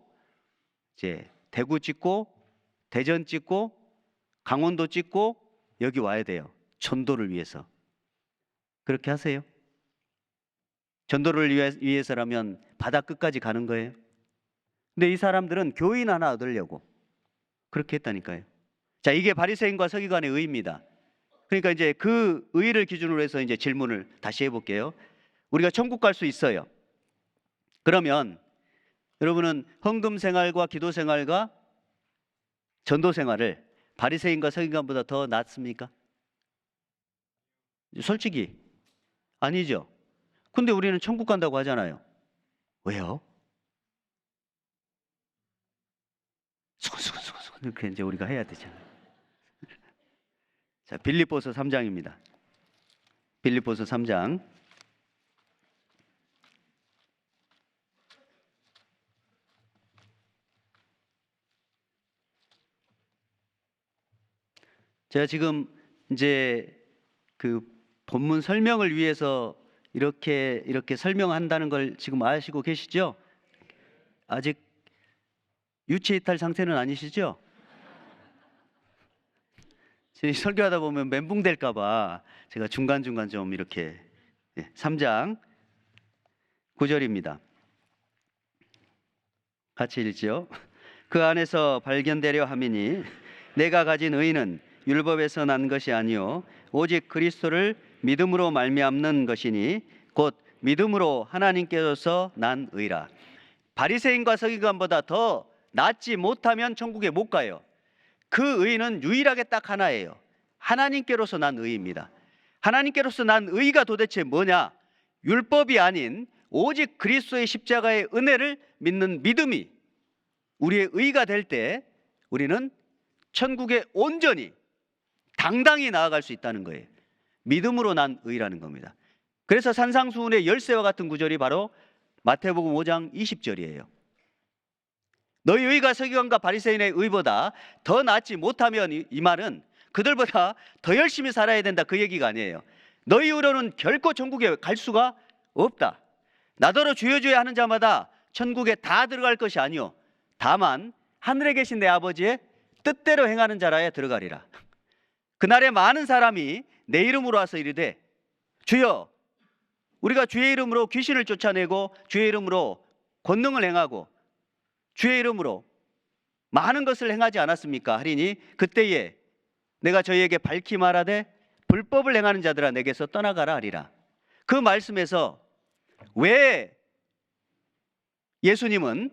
이제 대구 찍고 대전 찍고 강원도 찍고 여기 와야 돼요. 전도를 위해서. 그렇게 하세요. 전도를 위해서라면 바다 끝까지 가는 거예요. 근데 이 사람들은 교인 하나 얻으려고 그렇게 했다니까요. 자, 이게 바리새인과 서기관의 의입니다. 그러니까 이제 그 의를 기준으로 해서 이제 질문을 다시 해볼게요. 우리가 천국 갈 수 있어요. 그러면 여러분은 헌금 생활과 기도 생활과 전도 생활을 바리새인과 서기관보다 더 낫습니까? 솔직히 아니죠. 근데 우리는 천국 간다고 하잖아요. 왜요? 수근수근 이렇게 이제 우리가 해야 되잖아요. 자, 빌립보서 3장입니다. 빌립보서 3장. 제가 지금 이제 그 본문 설명을 위해서 이렇게 설명한다는 걸 지금 아시고 계시죠? 아직 유체이탈 상태는 아니시죠? 설교하다 보면 멘붕 될까 봐 제가 중간중간 좀 이렇게 3장 9절입니다. 같이 읽죠. 그 안에서 발견되려 함이니 내가 가진 의는 율법에서 난 것이 아니요 오직 그리스도를 믿음으로 말미암는 것이니 곧 믿음으로 하나님께로서 난 의라. 바리새인과 서기관보다 더 낫지 못하면 천국에 못 가요. 그 의는 유일하게 딱 하나예요. 하나님께로서 난 의입니다. 하나님께로서 난 의가 도대체 뭐냐? 율법이 아닌 오직 그리스도의 십자가의 은혜를 믿는 믿음이 우리의 의가 될 때 우리는 천국에 온전히 당당히 나아갈 수 있다는 거예요. 믿음으로 난 의라는 겁니다. 그래서 산상수훈의 열쇠와 같은 구절이 바로 마태복음 5장 20절이에요. 너희 의가 서기관과 바리새인의 의보다 더 낫지 못하면, 이 말은 그들보다 더 열심히 살아야 된다, 그 얘기가 아니에요. 너희 의로는 결코 천국에 갈 수가 없다. 나더러 주여 주여 하는 자마다 천국에 다 들어갈 것이 아니요 다만 하늘에 계신 내 아버지의 뜻대로 행하는 자라야 들어가리라. 그날에 많은 사람이 내 이름으로 와서 이르되 주여, 우리가 주의 이름으로 귀신을 쫓아내고 주의 이름으로 권능을 행하고 주의 이름으로 많은 것을 행하지 않았습니까? 하리니 그때에 내가 저희에게 밝히 말하되 불법을 행하는 자들아 내게서 떠나가라 하리라. 그 말씀에서 왜 예수님은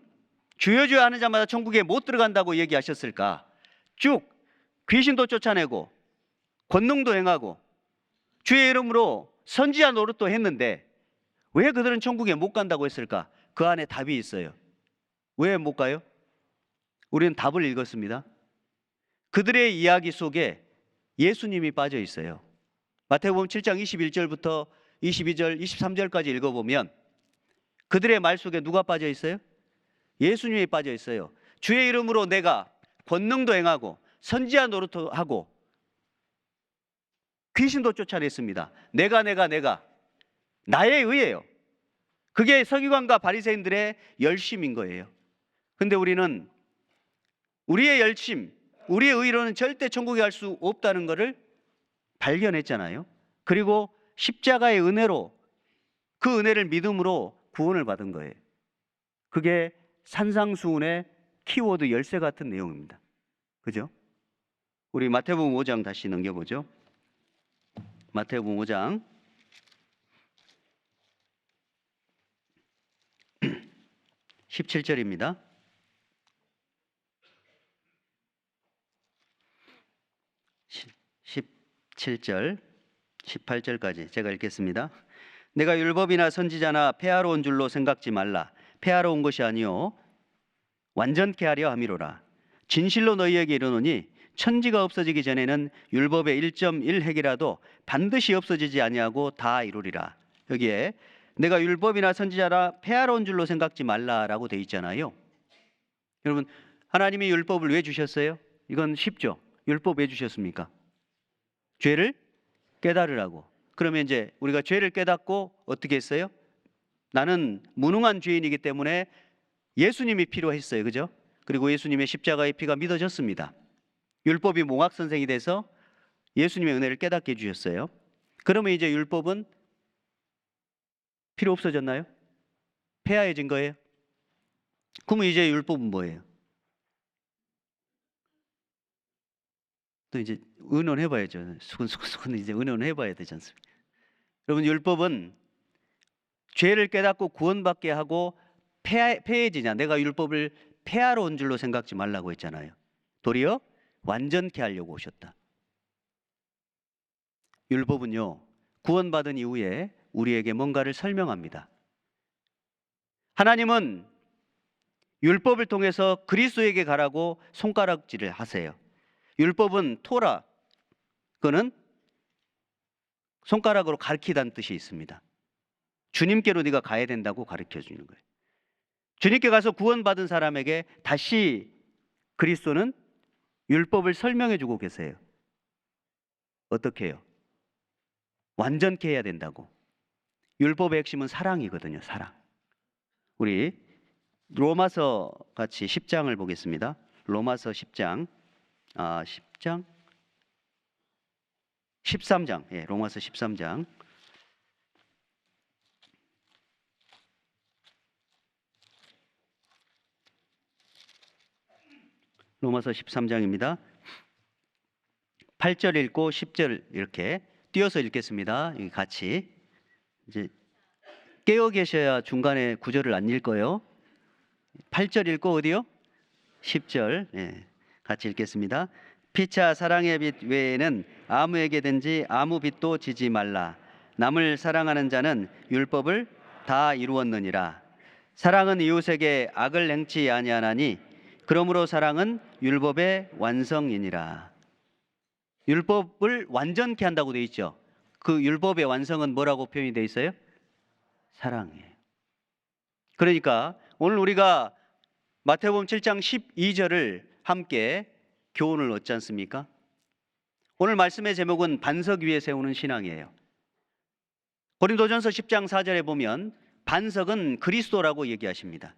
주여 주여 하는 자마다 천국에 못 들어간다고 얘기하셨을까? 쭉 귀신도 쫓아내고 권능도 행하고 주의 이름으로 선지자 노릇도 했는데 왜 그들은 천국에 못 간다고 했을까? 그 안에 답이 있어요. 왜 못 가요? 우리는 답을 읽었습니다. 그들의 이야기 속에 예수님이 빠져 있어요. 마태복음 7장 21절부터 22절, 23절까지 읽어보면 그들의 말 속에 누가 빠져 있어요? 예수님이 빠져 있어요. 주의 이름으로 내가 권능도 행하고 선지자 노릇도 하고 귀신도 쫓아냈습니다. 내가 나의 의예요. 그게 서기관과 바리새인들의 열심인 거예요. 근데 우리는 우리의 열심, 우리의 의로는 절대 천국에 갈 수 없다는 것을 발견했잖아요. 그리고 십자가의 은혜로 그 은혜를 믿음으로 구원을 받은 거예요. 그게 산상수훈의 키워드 열쇠 같은 내용입니다. 그죠? 우리 마태복음 5장 다시 넘겨보죠. 마태복음 5장 17절입니다. 17절, 18절까지 제가 읽겠습니다. 내가 율법이나 선지자나 폐하러 온 줄로 생각지 말라. 폐하러 온 것이 아니요 완전케 하려 함이로라. 진실로 너희에게 이르노니 천지가 없어지기 전에는 율법의 1.1핵이라도 반드시 없어지지 아니하고 다 이루리라. 여기에 내가 율법이나 선지자나 폐하러 온 줄로 생각지 말라라고 돼 있잖아요. 여러분, 하나님이 율법을 왜 주셨어요? 이건 쉽죠. 율법 왜 주셨습니까? 죄를 깨달으라고. 그러면 이제 우리가 죄를 깨닫고 어떻게 했어요? 나는 무능한 죄인이기 때문에 예수님이 필요했어요. 그죠? 그리고 예수님의 십자가의 피가 믿어졌습니다. 율법이 몽학 선생이 돼서 예수님의 은혜를 깨닫게 해주셨어요. 그러면 이제 율법은 필요 없어졌나요? 폐하해진 거예요? 그러면 이제 율법은 뭐예요? 또 이제 의논해봐야죠. 수근수근 이제 의논해봐야 되지 않습니까? 여러분, 율법은 죄를 깨닫고 구원받게 하고 폐해지냐? 내가 율법을 폐하러 온 줄로 생각지 말라고 했잖아요. 도리어 완전케 하려고 오셨다. 율법은요, 구원받은 이후에 우리에게 뭔가를 설명합니다. 하나님은 율법을 통해서 그리스도에게 가라고 손가락질을 하세요. 율법은 토라, 그는 손가락으로 가르치다는 뜻이 있습니다. 주님께로 네가 가야 된다고 가르쳐 주는 거예요. 주님께 가서 구원받은 사람에게 다시 그리스도는 율법을 설명해 주고 계세요. 어떻게 해요? 완전케 해야 된다고. 율법의 핵심은 사랑이거든요. 사랑. 우리 로마서 같이 10장을 보겠습니다. 로마서 10장 13장. 예, 로마서 13장. 로마서 13장입니다. 8절 읽고 10절 이렇게 띄어서 읽겠습니다. 여기 같이 이제 깨어 계셔야 중간에 구절을 안 읽어요. 8절 읽고 어디요? 10절. 예, 같이 읽겠습니다. 피차 사랑의 빛 외에는 아무에게든지 아무 빛도 지지 말라. 남을 사랑하는 자는 율법을 다 이루었느니라. 사랑은 이웃에게 악을 행치 아니하나니 그러므로 사랑은 율법의 완성이니라. 율법을 완전케 한다고 되어 있죠. 그 율법의 완성은 뭐라고 표현이 되어 있어요? 사랑이에요. 그러니까 오늘 우리가 마태복음 7장 12절을 함께 교훈을 얻지 않습니까? 오늘 말씀의 제목은 반석 위에 세우는 신앙이에요. 고린도전서 10장 4절에 보면 반석은 그리스도라고 얘기하십니다.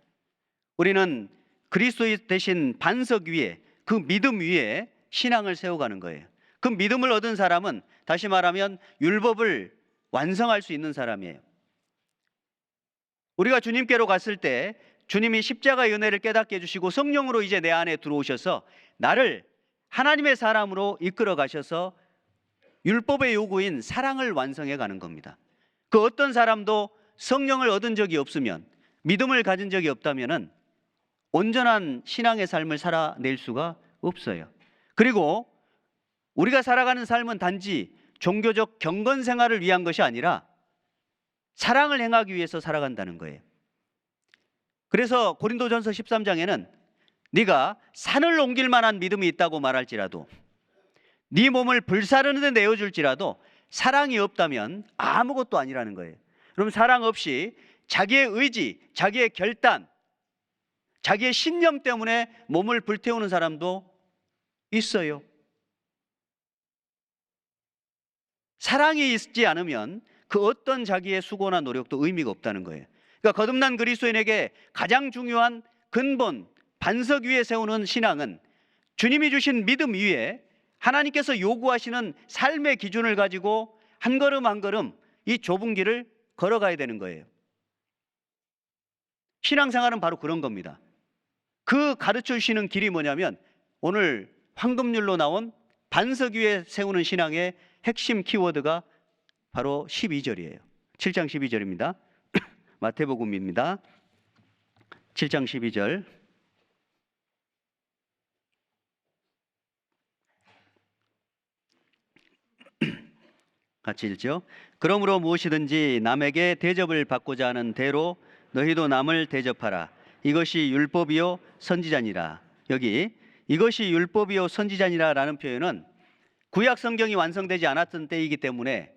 우리는 그리스도 대신 반석 위에, 그 믿음 위에 신앙을 세워가는 거예요. 그 믿음을 얻은 사람은 다시 말하면 율법을 완성할 수 있는 사람이에요. 우리가 주님께로 갔을 때 주님이 십자가의 은혜를 깨닫게 해주시고 성령으로 이제 내 안에 들어오셔서 나를 하나님의 사람으로 이끌어 가셔서 율법의 요구인 사랑을 완성해 가는 겁니다. 그 어떤 사람도 성령을 얻은 적이 없으면, 믿음을 가진 적이 없다면 온전한 신앙의 삶을 살아낼 수가 없어요. 그리고 우리가 살아가는 삶은 단지 종교적 경건 생활을 위한 것이 아니라 사랑을 행하기 위해서 살아간다는 거예요. 그래서 고린도전서 13장에는 네가 산을 옮길 만한 믿음이 있다고 말할지라도, 네 몸을 불사르는 데 내어줄지라도 사랑이 없다면 아무것도 아니라는 거예요. 그럼 사랑 없이 자기의 의지, 자기의 결단, 자기의 신념 때문에 몸을 불태우는 사람도 있어요. 사랑이 있지 않으면 그 어떤 자기의 수고나 노력도 의미가 없다는 거예요. 그러니까 거듭난 그리스도인에게 가장 중요한 근본, 반석 위에 세우는 신앙은 주님이 주신 믿음 위에 하나님께서 요구하시는 삶의 기준을 가지고 한 걸음 한 걸음 이 좁은 길을 걸어가야 되는 거예요. 신앙생활은 바로 그런 겁니다. 그 가르쳐 주시는 길이 뭐냐면 오늘 황금률로 나온 반석 위에 세우는 신앙의 핵심 키워드가 바로 12절이에요. 7장 12절입니다. 마태복음입니다. 7장 12절. 같이 읽죠. 그러므로 무엇이든지 남에게 대접을 받고자 하는 대로 너희도 남을 대접하라. 이것이 율법이요 선지자니라. 여기 이것이 율법이요 선지자니라라는 표현은 구약 성경이 완성되지 않았던 때이기 때문에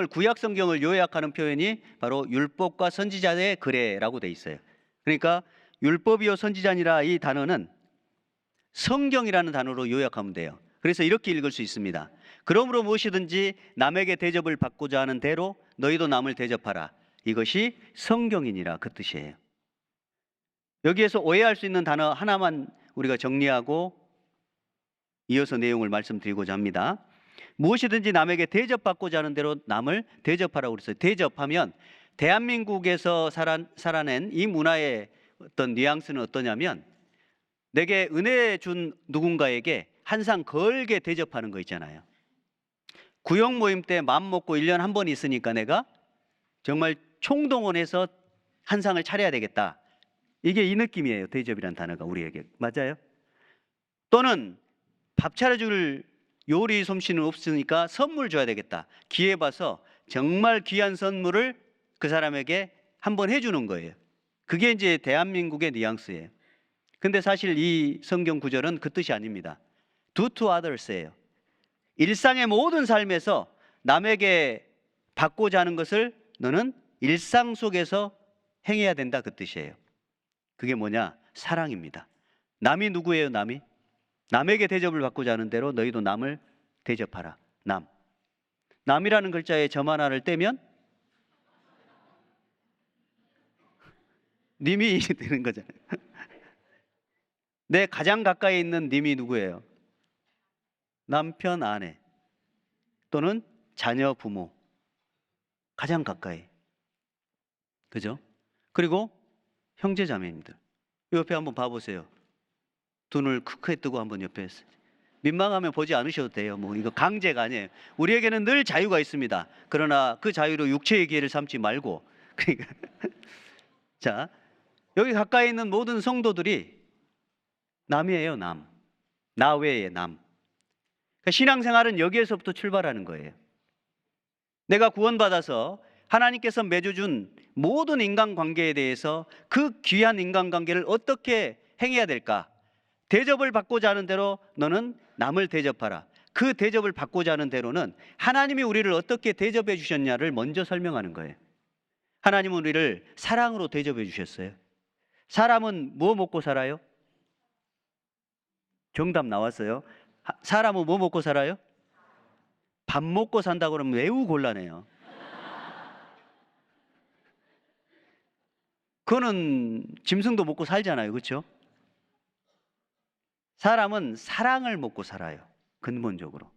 구약 성경을 요약하는 표현이 바로 율법과 선지자의 글에라고 돼 있어요. 그러니까 율법이요 선지자니라 이 단어는 성경이라는 단어로 요약하면 돼요. 그래서 이렇게 읽을 수 있습니다. 그러므로 무엇이든지 남에게 대접을 받고자 하는 대로 너희도 남을 대접하라. 이것이 성경이니라 그 뜻이에요. 여기에서 오해할 수 있는 단어 하나만 우리가 정리하고 이어서 내용을 말씀드리고자 합니다. 무엇이든지 남에게 대접받고자 하는 대로 남을 대접하라고 그랬어요. 대접하면 대한민국에서 살아낸 이 문화의 어떤 뉘앙스는 어떠냐면 내게 은혜 준 누군가에게 한상 걸게 대접하는 거 있잖아요. 구역 모임 때 맘 먹고 1년 한 번 있으니까 내가 정말 총동원해서 한상을 차려야 되겠다. 이게 이 느낌이에요. 대접이란 단어가 우리에게. 맞아요? 또는 밥 차려줄 요리 솜씨는 없으니까 선물 줘야 되겠다. 기회 봐서 정말 귀한 선물을 그 사람에게 한번 해주는 거예요. 그게 이제 대한민국의 뉘앙스예요. 근데 사실 이 성경 구절은 그 뜻이 아닙니다. Do to others예요. 일상의 모든 삶에서 남에게 받고자 하는 것을 너는 일상 속에서 행해야 된다, 그 뜻이에요. 그게 뭐냐? 사랑입니다. 남이 누구예요? 남에게 대접을 받고자 하는 대로 너희도 남을 대접하라. 남이라는 글자에 점 하나를 떼면 님이 되는 거잖아요. 내 가장 가까이 있는 님이 누구예요? 남편, 아내 또는 자녀, 부모. 가장 가까이. 그죠? 그리고 형제 자매님들. 옆에 한번 봐보세요. 두 눈을 크게 뜨고 한번 옆에 민망하면 보지 않으셔도 돼요. 뭐 이거 강제가 아니에요. 우리에게는 늘 자유가 있습니다. 그러나 그 자유로 육체의 기회를 삼지 말고. 그러니까 자, 여기 가까이 있는 모든 성도들이 남이에요. 나 외에 남. 그러니까 신앙생활은 여기에서부터 출발하는 거예요. 내가 구원받아서 하나님께서 맺어준 모든 인간관계에 대해서 그 귀한 인간관계를 어떻게 행해야 될까? 대접을 받고자 하는 대로 너는 남을 대접하라. 그 대접을 받고자 하는 대로는 하나님이 우리를 어떻게 대접해 주셨냐를 먼저 설명하는 거예요. 하나님은 우리를 사랑으로 대접해 주셨어요. 사람은 뭐 먹고 살아요? 정답 나왔어요. 사람은 뭐 먹고 살아요? 밥 먹고 산다고 그러면 매우 곤란해요. 그거는 짐승도 먹고 살잖아요. 그렇죠? 사람은 사랑을 먹고 살아요. 근본적으로.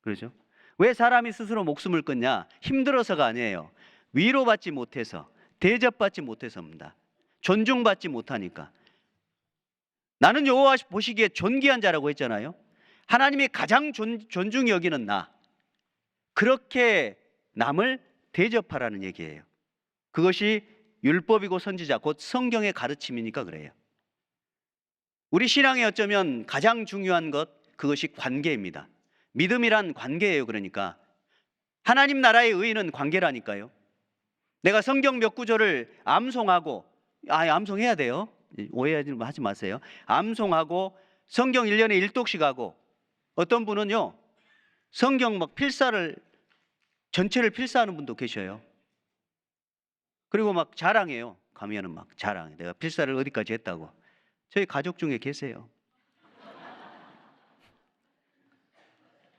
그렇죠? 왜 사람이 스스로 목숨을 끊냐? 힘들어서가 아니에요. 위로받지 못해서, 대접받지 못해서입니다. 존중받지 못하니까. 나는 여호와 보시기에 존귀한 자라고 했잖아요. 하나님이 가장 존중히 여기는 나. 그렇게 남을 대접하라는 얘기예요. 그것이 율법이고 선지자, 곧 성경의 가르침이니까 그래요. 우리 신앙에 어쩌면 가장 중요한 것, 그것이 관계입니다. 믿음이란 관계예요. 그러니까 하나님 나라의 의의는 관계라니까요. 내가 성경 몇 구절을 암송하고, 암송해야 돼요. 오해하지 마세요. 암송하고 성경 1년에 1독씩 하고, 어떤 분은요 성경 막 필사를 전체를 필사하는 분도 계셔요. 그리고 막 자랑해요. 가면은 막 자랑해. 내가 필사를 어디까지 했다고. 저희 가족 중에 계세요.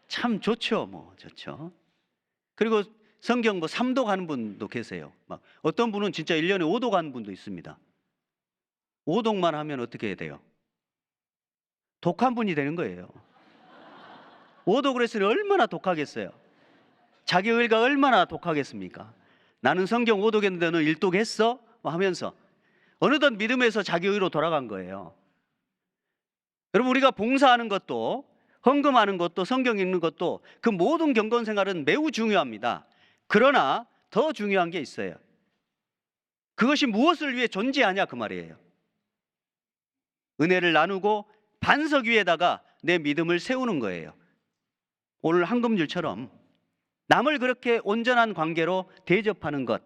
참 좋죠. 뭐 좋죠. 그리고 성경 뭐 3독 하는 분도 계세요. 막 어떤 분은 진짜 1년에 5독 하는 분도 있습니다. 5독만 하면 어떻게 해야 돼요? 독한 분이 되는 거예요. 5독을 했으니 얼마나 독하겠어요? 자기 의가 얼마나 독하겠습니까? 나는 성경 5독 했는데 너 1독 했어? 하면서 어느덧 믿음에서 자기 의로 돌아간 거예요. 여러분, 우리가 봉사하는 것도, 헌금하는 것도, 성경 읽는 것도, 그 모든 경건 생활은 매우 중요합니다. 그러나 더 중요한 게 있어요. 그것이 무엇을 위해 존재하냐 그 말이에요. 은혜를 나누고 반석 위에다가 내 믿음을 세우는 거예요. 오늘 한금줄처럼 남을 그렇게 온전한 관계로 대접하는 것.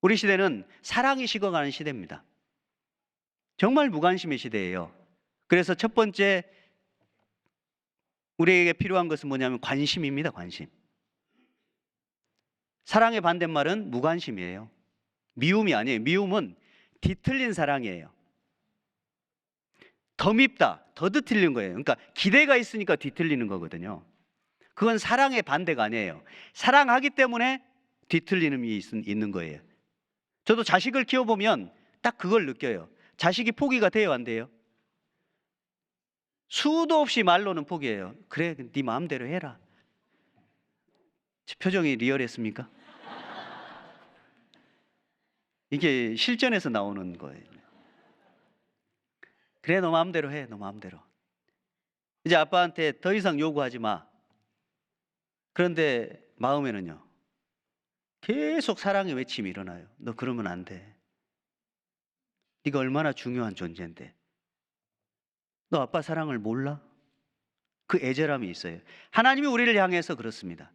우리 시대는 사랑이 식어가는 시대입니다. 정말 무관심의 시대예요. 그래서 첫 번째 우리에게 필요한 것은 뭐냐면 관심입니다. 관심. 사랑의 반대말은 무관심이에요. 미움이 아니에요. 미움은 뒤틀린 사랑이에요. 더 밉다, 더 뒤틀린 거예요. 그러니까 기대가 있으니까 뒤틀리는 거거든요. 그건 사랑의 반대가 아니에요. 사랑하기 때문에 뒤틀리는 일이 있는 거예요. 저도 자식을 키워보면 딱 그걸 느껴요. 자식이 포기가 돼요, 안 돼요? 수도 없이 말로는 포기해요. 그래, 네 마음대로 해라. 표정이 리얼했습니까? 이게 실전에서 나오는 거예요. 그래, 너 마음대로 해, 너 마음대로. 이제 아빠한테 더 이상 요구하지 마. 그런데 마음에는요, 계속 사랑의 외침이 일어나요. 너 그러면 안 돼. 네가 얼마나 중요한 존재인데. 너 아빠 사랑을 몰라? 그 애절함이 있어요. 하나님이 우리를 향해서 그렇습니다.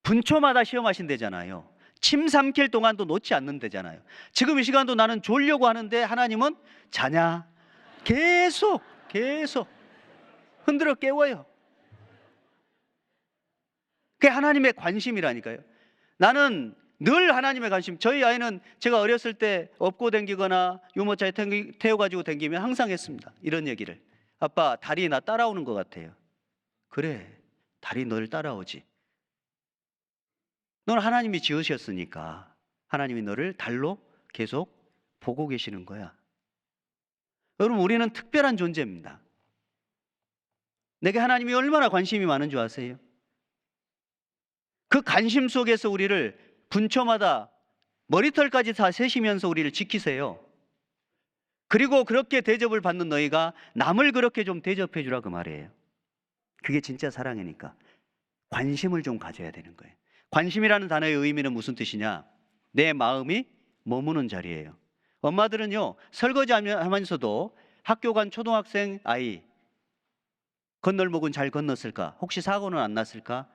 분초마다 시험하신대잖아요. 침 삼킬 동안도 놓지 않는대잖아요. 지금 이 시간도 나는 졸려고 하는데 하나님은 자냐? 계속 흔들어 깨워요. 그게 하나님의 관심이라니까요. 나는 늘 하나님의 관심. 저희 아이는 제가 어렸을 때 업고 댕기거나 유모차에 태워가지고 댕기면 항상 했습니다. 이런 얘기를. 아빠, 달이 나 따라오는 것 같아요. 그래, 달이 널 따라오지. 넌 하나님이 지으셨으니까 하나님이 너를 달로 계속 보고 계시는 거야. 여러분, 우리는 특별한 존재입니다. 내게 하나님이 얼마나 관심이 많은 줄 아세요? 그 관심 속에서 우리를 분초마다 머리털까지 다 세시면서 우리를 지키세요. 그리고 그렇게 대접을 받는 너희가 남을 그렇게 좀 대접해 주라, 그 말이에요. 그게 진짜 사랑이니까 관심을 좀 가져야 되는 거예요. 관심이라는 단어의 의미는 무슨 뜻이냐? 내 마음이 머무는 자리예요. 엄마들은요, 설거지 하면서도 학교 간 초등학생 아이 건널목은 잘 건넜을까? 혹시 사고는 안 났을까?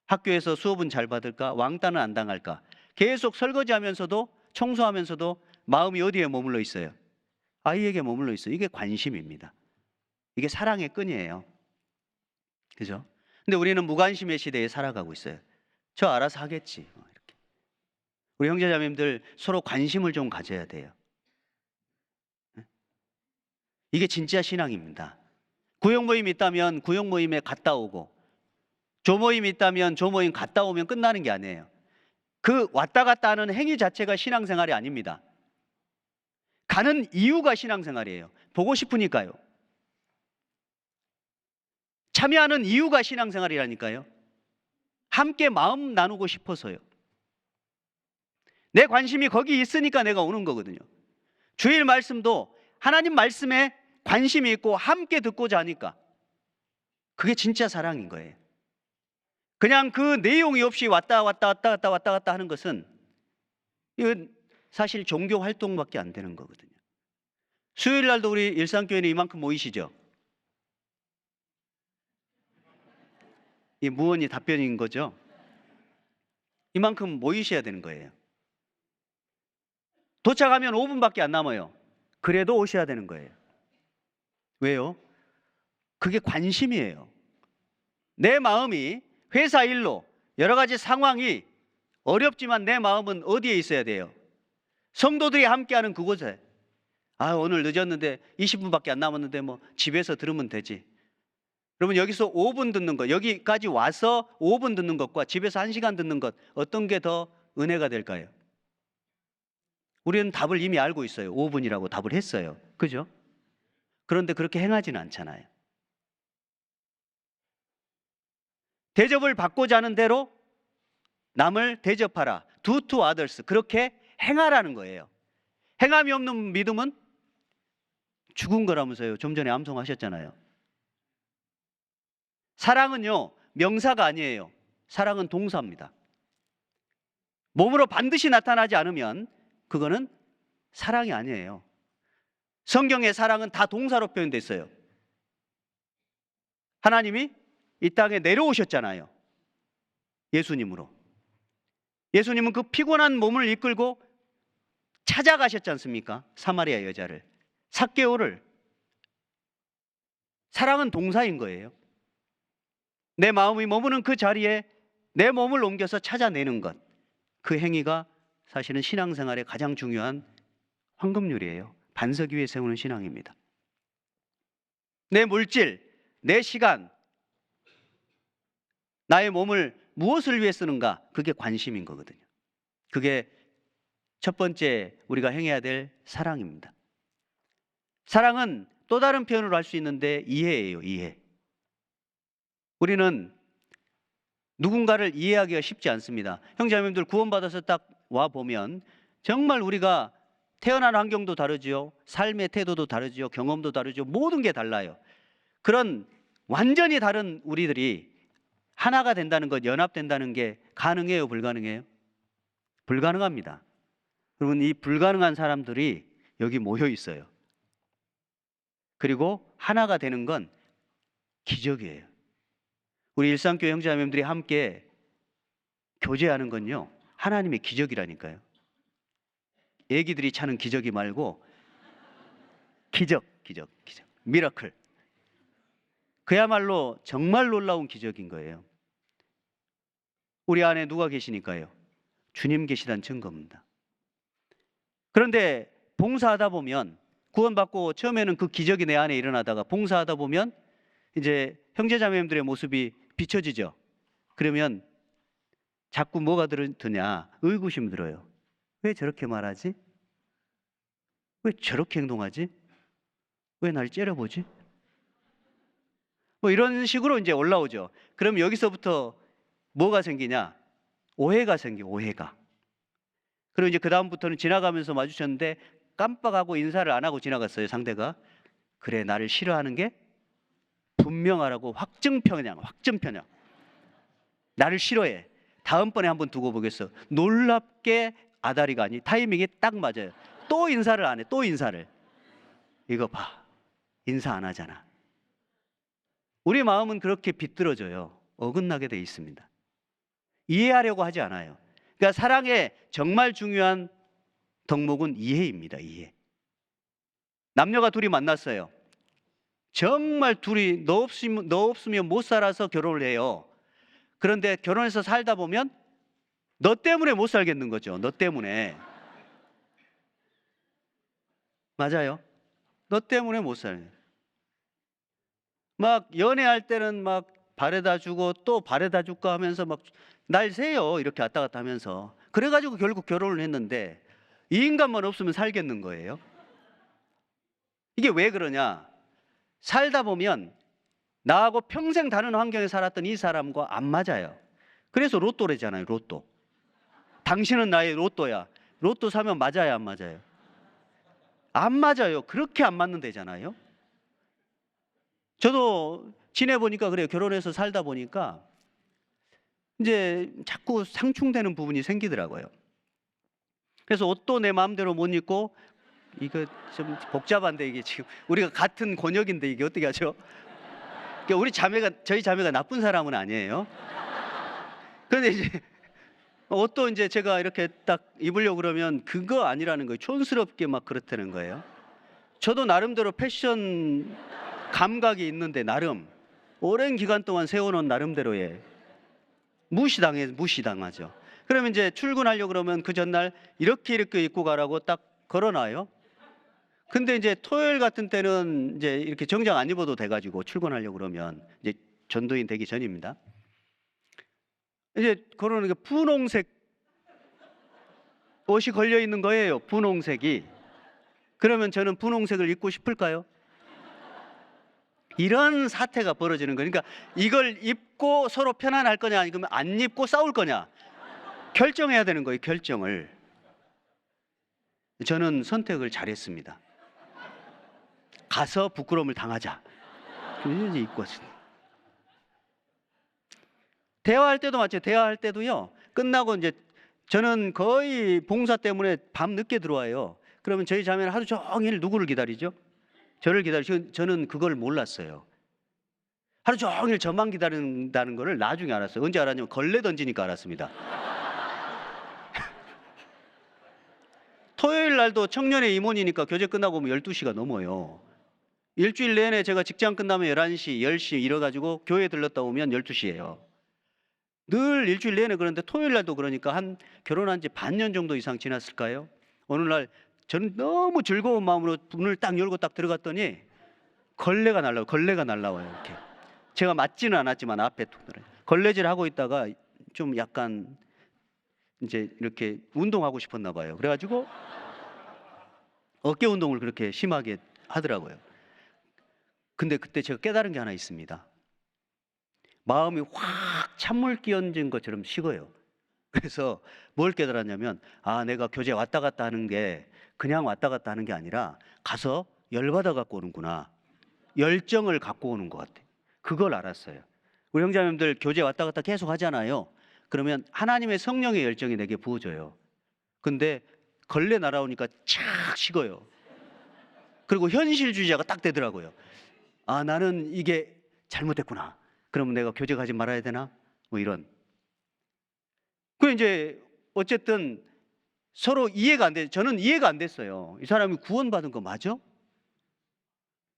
학교에서 수업은 잘 받을까? 왕따는 안 당할까? 계속 설거지하면서도 청소하면서도 마음이 어디에 머물러 있어요? 아이에게 머물러 있어요. 이게 관심입니다. 이게 사랑의 끈이에요. 그죠? 근데 우리는 무관심의 시대에 살아가고 있어요. 저 알아서 하겠지. 이렇게. 우리 형제자매님들 서로 관심을 좀 가져야 돼요. 이게 진짜 신앙입니다. 구역 모임 있다면 구역 모임에 갔다 오고, 조모임 있다면 조모임 갔다 오면 끝나는 게 아니에요. 그 왔다 갔다 하는 행위 자체가 신앙생활이 아닙니다. 가는 이유가 신앙생활이에요. 보고 싶으니까요. 참여하는 이유가 신앙생활이라니까요. 함께 마음 나누고 싶어서요. 내 관심이 거기 있으니까 내가 오는 거거든요. 주일 말씀도 하나님 말씀에 관심이 있고 함께 듣고자 하니까. 그게 진짜 사랑인 거예요. 그냥 그 내용이 없이 왔다 갔다 하는 것은 이건 사실 종교 활동밖에 안 되는 거거든요. 수요일 날도 우리 일산교회는 이만큼 모이시죠? 이 무언이 답변인 거죠? 이만큼 모이셔야 되는 거예요. 도착하면 5분밖에 안 남아요. 그래도 오셔야 되는 거예요. 왜요? 그게 관심이에요. 내 마음이 회사 일로 여러 가지 상황이 어렵지만 내 마음은 어디에 있어야 돼요? 성도들이 함께하는 그곳에. 오늘 늦었는데 20분밖에 안 남았는데 뭐 집에서 들으면 되지. 그러면 여기서 5분 듣는 것, 여기까지 와서 5분 듣는 것과 집에서 1시간 듣는 것, 어떤 게 더 은혜가 될까요? 우리는 답을 이미 알고 있어요. 5분이라고 답을 했어요. 그죠? 그런데 그렇게 행하지는 않잖아요. 대접을 받고자 하는 대로 남을 대접하라. Do to others. 그렇게 행하라는 거예요. 행함이 없는 믿음은 죽은 거라면서요. 좀 전에 암송하셨잖아요. 사랑은요, 명사가 아니에요. 사랑은 동사입니다. 몸으로 반드시 나타나지 않으면 그거는 사랑이 아니에요. 성경의 사랑은 다 동사로 표현되어 있어요. 하나님이 이 땅에 내려오셨잖아요. 예수님으로. 예수님은 그 피곤한 몸을 이끌고 찾아가셨지 않습니까? 사마리아 여자를. 삭개오를. 사랑은 동사인 거예요. 내 마음이 머무는 그 자리에 내 몸을 옮겨서 찾아내는 것. 그 행위가 사실은 신앙생활의 가장 중요한 황금률이에요. 반석 위에 세우는 신앙입니다. 내 물질, 내 시간, 나의 몸을 무엇을 위해 쓰는가? 그게 관심인 거거든요. 그게 첫 번째 우리가 행해야 될 사랑입니다. 사랑은 또 다른 표현으로 할 수 있는데 이해예요. 이해. 우리는 누군가를 이해하기가 쉽지 않습니다. 형제자매님들 구원받아서 딱 와보면 정말 우리가 태어난 환경도 다르죠. 삶의 태도도 다르죠. 경험도 다르죠. 모든 게 달라요. 그런 완전히 다른 우리들이 하나가 된다는 것, 연합된다는 게 가능해요? 불가능해요? 불가능합니다. 여러분, 이 불가능한 사람들이 여기 모여 있어요. 그리고 하나가 되는 건 기적이에요. 우리 일산교회 형제자매님들이 함께 교제하는 건요, 하나님의 기적이라니까요. 애기들이 차는 기적이 말고 기적, 미라클. 그야말로 정말 놀라운 기적인 거예요. 우리 안에 누가 계시니까요? 주님 계시다는 증거입니다. 그런데 봉사하다 보면, 구원받고 처음에는 그 기적이 내 안에 일어나다가 봉사하다 보면 이제 형제자매님들의 모습이 비춰지죠. 그러면 자꾸 뭐가 드냐? 의구심 들어요. 왜 저렇게 말하지? 왜 저렇게 행동하지? 왜 날 째려보지? 뭐 이런 식으로 이제 올라오죠. 그럼 여기서부터 뭐가 생기냐? 오해가 생겨, 오해가. 그리고 이제 그 다음부터는 지나가면서 마주쳤는데 깜빡하고 인사를 안 하고 지나갔어요, 상대가. 그래, 나를 싫어하는 게 분명하라고 확증편향. 나를 싫어해. 다음번에 한번 두고 보겠어. 놀랍게 아다리가 아니, 타이밍이 딱 맞아요. 또 인사를 안 해, 또 인사를. 이거 봐, 인사 안 하잖아. 우리 마음은 그렇게 비뚤어져요. 어긋나게 돼 있습니다. 이해하려고 하지 않아요. 그러니까 사랑의 정말 중요한 덕목은 이해입니다. 이해. 남녀가 둘이 만났어요. 정말 둘이 너 없으면 못 살아서 결혼을 해요. 그런데 결혼해서 살다 보면 너 때문에 못 살겠는 거죠. 너 때문에. 맞아요. 너 때문에 못 살아요. 막 연애할 때는 막 바래다 주고 또 바래다 줄까 하면서 막 날 새요. 이렇게 왔다 갔다 하면서. 그래가지고 결국 결혼을 했는데 이 인간만 없으면 살겠는 거예요. 이게 왜 그러냐? 살다 보면 나하고 평생 다른 환경에 살았던 이 사람과 안 맞아요. 그래서 로또래잖아요. 로또. 당신은 나의 로또야. 로또 사면 맞아요, 안 맞아요? 안 맞아요. 그렇게 안 맞는 데잖아요. 저도 지내보니까 그래요. 결혼해서 살다 보니까 이제 자꾸 상충되는 부분이 생기더라고요. 그래서 옷도 내 마음대로 못 입고, 이거 좀 복잡한데, 이게 지금 우리가 같은 권역인데 이게 어떻게 하죠? 그러니까 저희 자매가 나쁜 사람은 아니에요. 그런데 이제 옷도 이제 제가 이렇게 딱 입으려고 그러면 그거 아니라는 거예요. 촌스럽게 막 그렇다는 거예요. 저도 나름대로 패션 감각이 있는데, 나름 오랜 기간 동안 세워놓은 나름대로의 무시당하죠. 그러면 이제 출근하려고 그러면 그 전날 이렇게 입고 가라고 딱 걸어놔요. 근데 이제 토요일 같은 때는 이제 이렇게 정장 안 입어도 돼가지고 출근하려고 그러면, 이제 전도인 되기 전입니다. 이제 걸어놓은 게 분홍색 옷이 걸려 있는 거예요. 분홍색이. 그러면 저는 분홍색을 입고 싶을까요? 이런 사태가 벌어지는 거니까, 이걸 입고 서로 편안할 거냐, 아니면 안 입고 싸울 거냐, 결정해야 되는 거예요. 결정을. 저는 선택을 잘했습니다. 가서 부끄러움을 당하자. 이제 입고 왔습니다. 대화할 때도 마찬가지예요. 대화할 때도요, 끝나고 이제 저는 거의 봉사 때문에 밤 늦게 들어와요. 그러면 저희 자매는 하루 종일 누구를 기다리죠? 저를 기다리죠. 저는 그걸 몰랐어요. 하루 종일 저만 기다린다는 거를 나중에 알았어요. 언제 알았냐면 걸레 던지니까 알았습니다. 토요일 날도 청년의 임원이니까 교제 끝나고 오면 12시가 넘어요. 일주일 내내 제가 직장 끝나면 11시, 10시 이래가지고 교회 들렀다 오면 12시예요. 늘 일주일 내내. 그런데 토요일 날도 그러니까 한 결혼한 지 반년 정도 이상 지났을까요? 어느 날 저는 너무 즐거운 마음으로 문을 딱 열고 딱 들어갔더니 걸레가 날라와요. 이렇게. 제가 맞지는 않았지만 앞에 툭 들어요. 걸레질 하고 있다가 좀 약간 이제 이렇게 운동하고 싶었나 봐요. 그래가지고 어깨 운동을 그렇게 심하게 하더라고요. 근데 그때 제가 깨달은 게 하나 있습니다. 마음이 확 찬물 끼얹은 것처럼 식어요. 그래서 뭘 깨달았냐면, 내가 교제 왔다 갔다 하는 게 그냥 왔다 갔다 하는 게 아니라 가서 열받아 갖고 오는구나. 열정을 갖고 오는 것 같아요. 그걸 알았어요. 우리 형제자매들 교제 왔다 갔다 계속 하잖아요. 그러면 하나님의 성령의 열정이 내게 부어져요. 근데 걸레 날아오니까 착 식어요. 그리고 현실주의자가 딱 되더라고요. 나는 이게 잘못됐구나. 그러면 내가 교제 가지 말아야 되나? 뭐 이런. 그 이제 어쨌든 서로 이해가 안 돼. 저는 이해가 안 됐어요. 이 사람이 구원받은 거 맞아?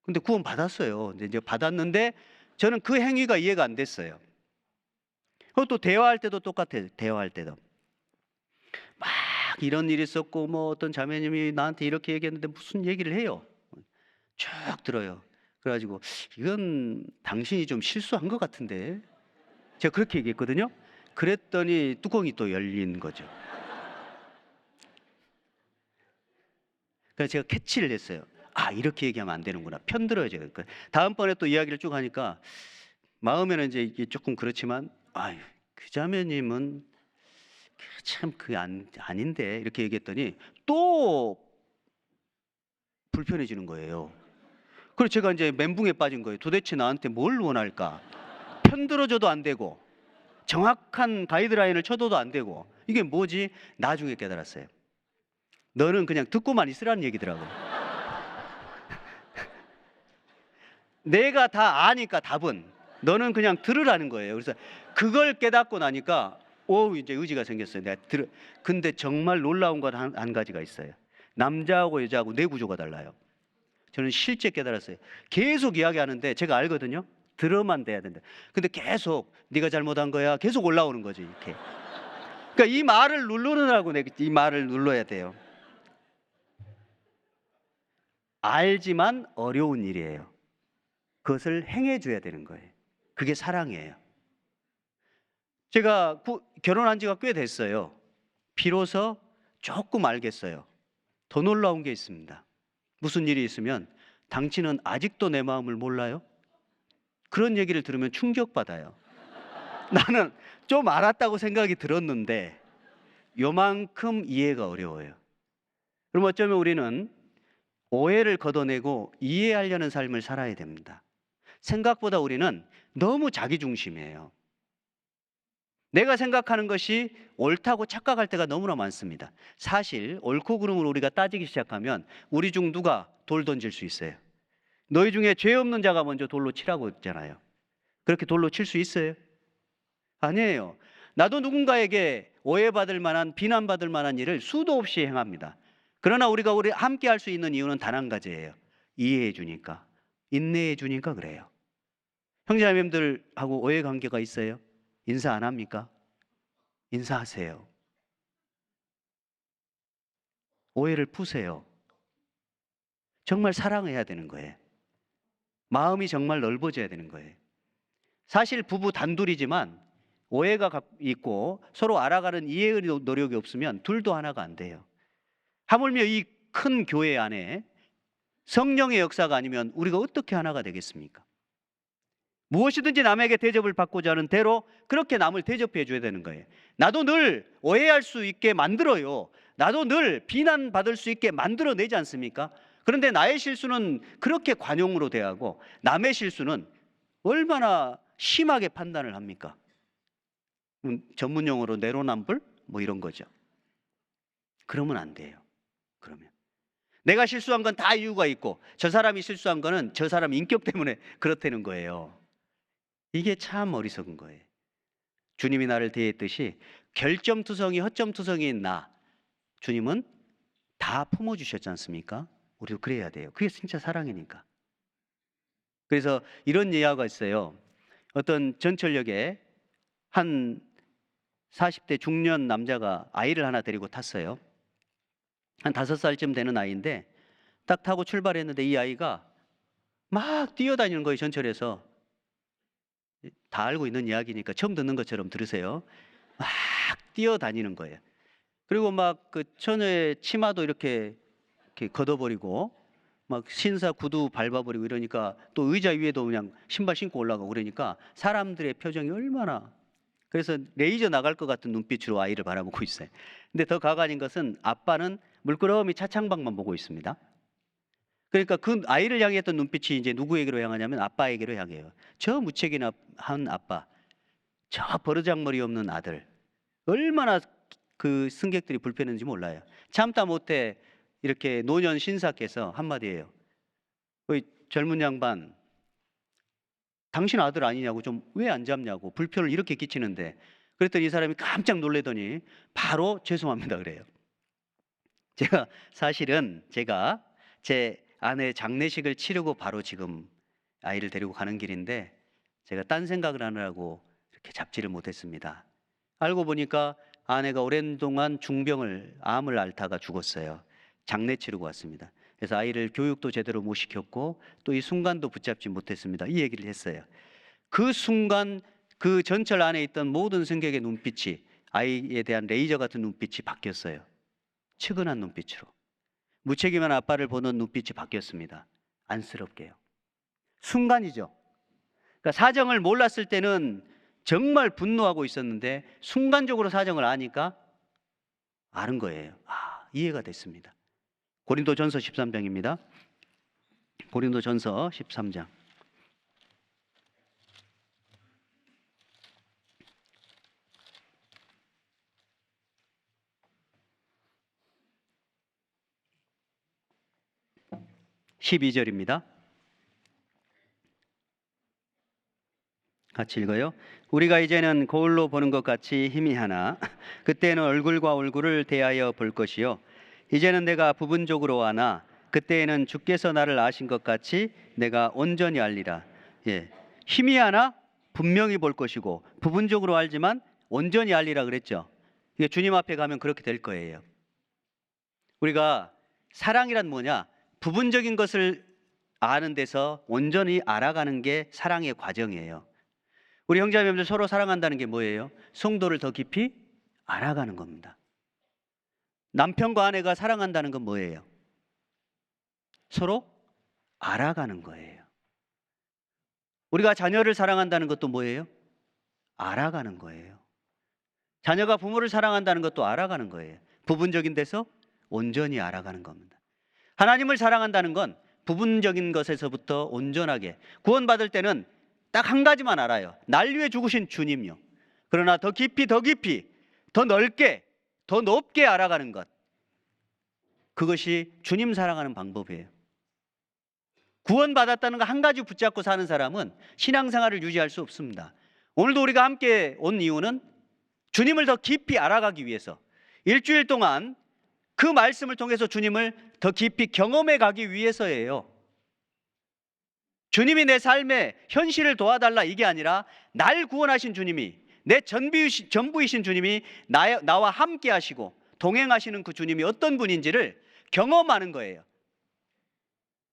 근데 구원 받았어요. 이제 받았는데 저는 그 행위가 이해가 안 됐어요. 그것도 대화할 때도 똑같아요. 대화할 때도 막 이런 일이 있었고 뭐 어떤 자매님이 나한테 이렇게 얘기했는데 무슨 얘기를 해요. 쭉 들어요. 그래가지고 이건 당신이 좀 실수한 것 같은데 제가 그렇게 얘기했거든요. 그랬더니 뚜껑이 또 열린 거죠. 그래서 제가 캐치를 했어요. 아, 이렇게 얘기하면 안 되는구나. 편들어야 돼요. 그러니까 다음번에 또 이야기를 쭉 하니까 마음에는 이제 이게 조금 그렇지만, 아유, 그 자매님은 참 아닌데 이렇게 얘기했더니 또 불편해지는 거예요. 그래서 제가 이제 멘붕에 빠진 거예요. 도대체 나한테 뭘 원할까? 편들어줘도 안 되고 정확한 가이드라인을 쳐줘도 안 되고 이게 뭐지? 나중에 깨달았어요. 너는 그냥 듣고만 있으라는 얘기더라고. 내가 다 아니까 답은 너는 그냥 들으라는 거예요. 그래서 그걸 깨닫고 나니까 이제 의지가 생겼어요. 근데 정말 놀라운 건 한 가지가 있어요. 남자하고 여자하고 뇌 구조가 달라요. 저는 실제 깨달았어요. 계속 이야기하는데 제가 알거든요. 들어만 돼야 된다. 근데 계속 네가 잘못한 거야. 계속 올라오는 거지 이렇게. 그러니까 이 말을 누르느라고 이 말을 눌러야 돼요. 알지만 어려운 일이에요. 그것을 행해줘야 되는 거예요. 그게 사랑이에요. 제가 결혼한 지가 꽤 됐어요. 비로소 조금 알겠어요. 더 놀라운 게 있습니다. 무슨 일이 있으면 당신은 아직도 내 마음을 몰라요? 그런 얘기를 들으면 충격받아요. 나는 좀 알았다고 생각이 들었는데 요만큼 이해가 어려워요. 그럼 어쩌면 우리는 오해를 걷어내고 이해하려는 삶을 살아야 됩니다. 생각보다 우리는 너무 자기중심이에요. 내가 생각하는 것이 옳다고 착각할 때가 너무나 많습니다. 사실 옳고 그름을 우리가 따지기 시작하면 우리 중 누가 돌 던질 수 있어요? 너희 중에 죄 없는 자가 먼저 돌로 치라고 했잖아요. 그렇게 돌로 칠 수 있어요? 아니에요. 나도 누군가에게 오해받을 만한, 비난받을 만한 일을 수도 없이 행합니다. 그러나 우리 함께 할 수 있는 이유는 단 한 가지예요. 이해해 주니까, 인내해 주니까 그래요. 형제자매들하고 오해 관계가 있어요? 인사 안 합니까? 인사하세요. 오해를 푸세요. 정말 사랑해야 되는 거예요. 마음이 정말 넓어져야 되는 거예요. 사실 부부 단둘이지만 오해가 있고 서로 알아가는 이해의 노력이 없으면 둘도 하나가 안 돼요. 하물며 이 큰 교회 안에 성령의 역사가 아니면 우리가 어떻게 하나가 되겠습니까? 무엇이든지 남에게 대접을 받고자 하는 대로 그렇게 남을 대접해 줘야 되는 거예요. 나도 늘 오해할 수 있게 만들어요. 나도 늘 비난받을 수 있게 만들어내지 않습니까? 그런데 나의 실수는 그렇게 관용으로 대하고 남의 실수는 얼마나 심하게 판단을 합니까? 전문 용어로 내로남불? 뭐 이런 거죠. 그러면 안 돼요. 그러면 내가 실수한 건 다 이유가 있고 저 사람이 실수한 거는 저 사람 인격 때문에 그렇다는 거예요. 이게 참 어리석은 거예요. 주님이 나를 대했듯이 결점투성이 허점투성이인 나 주님은 다 품어주셨지 않습니까? 우리도 그래야 돼요. 그게 진짜 사랑이니까. 그래서 이런 예화가 있어요. 어떤 전철역에 한 40대 중년 남자가 아이를 하나 데리고 탔어요. 한 5살쯤 되는 아이인데 딱 타고 출발했는데 이 아이가 막 뛰어다니는 거예요. 전철에서. 다 알고 있는 이야기니까 처음 듣는 것처럼 들으세요. 막 뛰어다니는 거예요. 그리고 막 그 처녀의 치마도 이렇게 걷어버리고 막 신사 구두 밟아버리고 이러니까 또 의자 위에도 그냥 신발 신고 올라가고 그러니까 사람들의 표정이 얼마나, 그래서 레이저 나갈 것 같은 눈빛으로 아이를 바라보고 있어요. 근데 더 가관인 것은 아빠는 물끄러미 차창밖만 보고 있습니다. 그러니까 그 아이를 향해 했던 눈빛이 이제 누구에게로 향하냐면 아빠에게로 향해요. 저 무책임한 아빠, 저 버르장머리 없는 아들, 얼마나 그 승객들이 불편했는지 몰라요. 참다 못해 이렇게 노년 신사께서 한마디예요. 젊은 양반, 당신 아들 아니냐고, 좀 왜 안 잡냐고 불편을 이렇게 끼치는데 그랬더니 이 사람이 깜짝 놀라더니 바로 죄송합니다 그래요. 제가 사실은 제 아내 장례식을 치르고 바로 지금 아이를 데리고 가는 길인데 제가 딴 생각을 하느라고 이렇게 잡지를 못했습니다. 알고 보니까 아내가 오랜 동안 암을 앓다가 죽었어요. 장례 치르고 왔습니다. 그래서 아이를 교육도 제대로 못 시켰고 또 이 순간도 붙잡지 못했습니다. 이 얘기를 했어요. 그 순간 그 전철 안에 있던 모든 승객의 눈빛이 아이에 대한 레이저 같은 눈빛이 바뀌었어요. 측은한 눈빛으로. 무책임한 아빠를 보는 눈빛이 바뀌었습니다. 안쓰럽게요. 순간이죠. 그러니까 사정을 몰랐을 때는 정말 분노하고 있었는데 순간적으로 사정을 아니까 아는 거예요. 이해가 됐습니다. 고린도전서 13장입니다. 고린도전서 13장. (12절입니다) 같이 읽어요. 우리가 이제는 거울로 보는 것 같이 희미하나 그때는 얼굴과 얼굴을 대하여 볼 것이요 이제는 내가 부분적으로 아나 그때에는 주께서 나를 아신 것 같이 내가 온전히 알리라. 희미하나 분명히 볼 것이고 부분적으로 알지만 온전히 알리라 그랬죠. 이게 주님 앞에 가면 그렇게 될 거예요. 우리가 사랑이란 뭐냐? 부분적인 것을 아는 데서 온전히 알아가는 게 사랑의 과정이에요. 우리 형제자매들 서로 사랑한다는 게 뭐예요? 성도를 더 깊이 알아가는 겁니다. 남편과 아내가 사랑한다는 건 뭐예요? 서로 알아가는 거예요. 우리가 자녀를 사랑한다는 것도 뭐예요? 알아가는 거예요. 자녀가 부모를 사랑한다는 것도 알아가는 거예요. 부분적인 데서 온전히 알아가는 겁니다. 하나님을 사랑한다는 건 부분적인 것에서부터 온전하게 구원받을 때는 딱 한 가지만 알아요. 날 위해 죽으신 주님요. 그러나 더 깊이 더 넓게 더 높게 알아가는 것, 그것이 주님 사랑하는 방법이에요. 구원받았다는 거 한 가지 붙잡고 사는 사람은 신앙생활을 유지할 수 없습니다. 오늘도 우리가 함께 온 이유는 주님을 더 깊이 알아가기 위해서, 일주일 동안 그 말씀을 통해서 주님을 더 깊이 경험해 가기 위해서예요. 주님이 내 삶의 현실을 도와달라 이게 아니라 날 구원하신 주님이, 내 전부이신 주님이 나와 함께 하시고 동행하시는 그 주님이 어떤 분인지를 경험하는 거예요.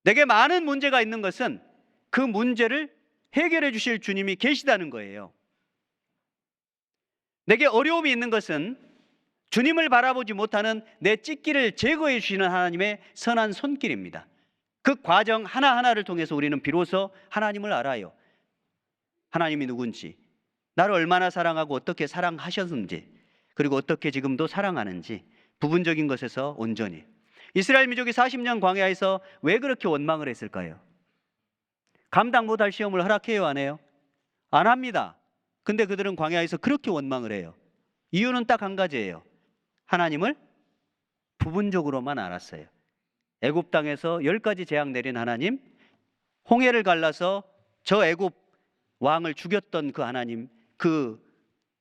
내게 많은 문제가 있는 것은 그 문제를 해결해 주실 주님이 계시다는 거예요. 내게 어려움이 있는 것은 주님을 바라보지 못하는 내 찢기를 제거해 주시는 하나님의 선한 손길입니다. 그 과정 하나하나를 통해서 우리는 비로소 하나님을 알아요. 하나님이 누군지, 나를 얼마나 사랑하고 어떻게 사랑하셨는지, 그리고 어떻게 지금도 사랑하는지, 부분적인 것에서 온전히. 이스라엘 민족이 40년 광야에서 왜 그렇게 원망을 했을까요? 감당 못할 시험을 허락해요, 안 해요? 안 합니다. 근데 그들은 광야에서 그렇게 원망을 해요. 이유는 딱 한 가지예요. 하나님을 부분적으로만 알았어요. 애굽 땅에서 10가지 재앙 내린 하나님, 홍해를 갈라서 저 애굽 왕을 죽였던 그 하나님, 그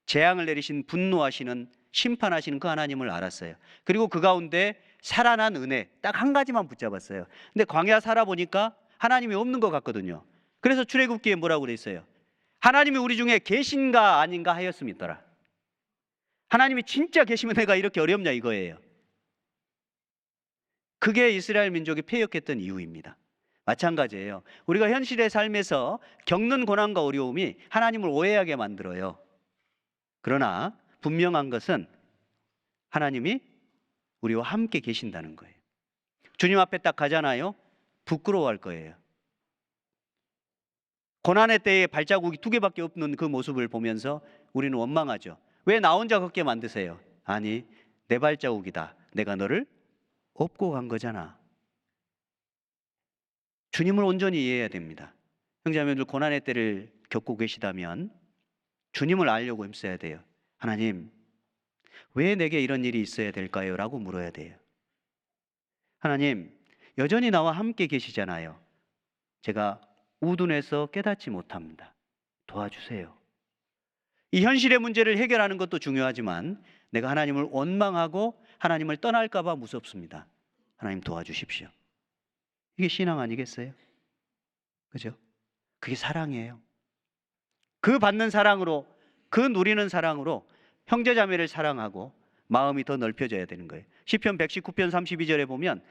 재앙을 내리신 분노하시는, 심판하시는 그 하나님을 알았어요. 그리고 그 가운데 살아난 은혜 딱 한 가지만 붙잡았어요. 근데 광야 살아보니까 하나님이 없는 것 같거든요. 그래서 출애굽기에 뭐라고 그랬어요? 하나님이 우리 중에 계신가 아닌가 하였음이더라. 하나님이 진짜 계시면 내가 이렇게 어렵냐 이거예요. 그게 이스라엘 민족이 패역했던 이유입니다. 마찬가지예요. 우리가 현실의 삶에서 겪는 고난과 어려움이 하나님을 오해하게 만들어요. 그러나 분명한 것은 하나님이 우리와 함께 계신다는 거예요. 주님 앞에 딱 가잖아요. 부끄러워할 거예요. 고난의 때에 발자국이 2개밖에 없는 그 모습을 보면서 우리는 원망하죠. 왜 나 혼자 걷게 만드세요? 아니, 내 발자국이다. 내가 너를 업고 간 거잖아. 주님을 온전히 이해해야 됩니다. 형제자매들, 고난의 때를 겪고 계시다면 주님을 알려고 힘써야 돼요. 하나님, 왜 내게 이런 일이 있어야 될까요? 라고 물어야 돼요. 하나님, 여전히 나와 함께 계시잖아요. 제가 우둔해서 깨닫지 못합니다. 도와주세요. 이 현실의 문제를 해결하는 것도 중요하지만 내가 하나님을 원망하고 하나님을 떠날까 봐 무섭습니다. 하나님 도와주십시오. 이게 신앙 아니겠어요? 그죠? 그게 사랑이에요. 그 받는 사랑으로, 그 누리는 사랑으로 형제자매를 사랑하고 마음이 더 넓혀져야 되는 거예요. 시편 119편 32절에 보면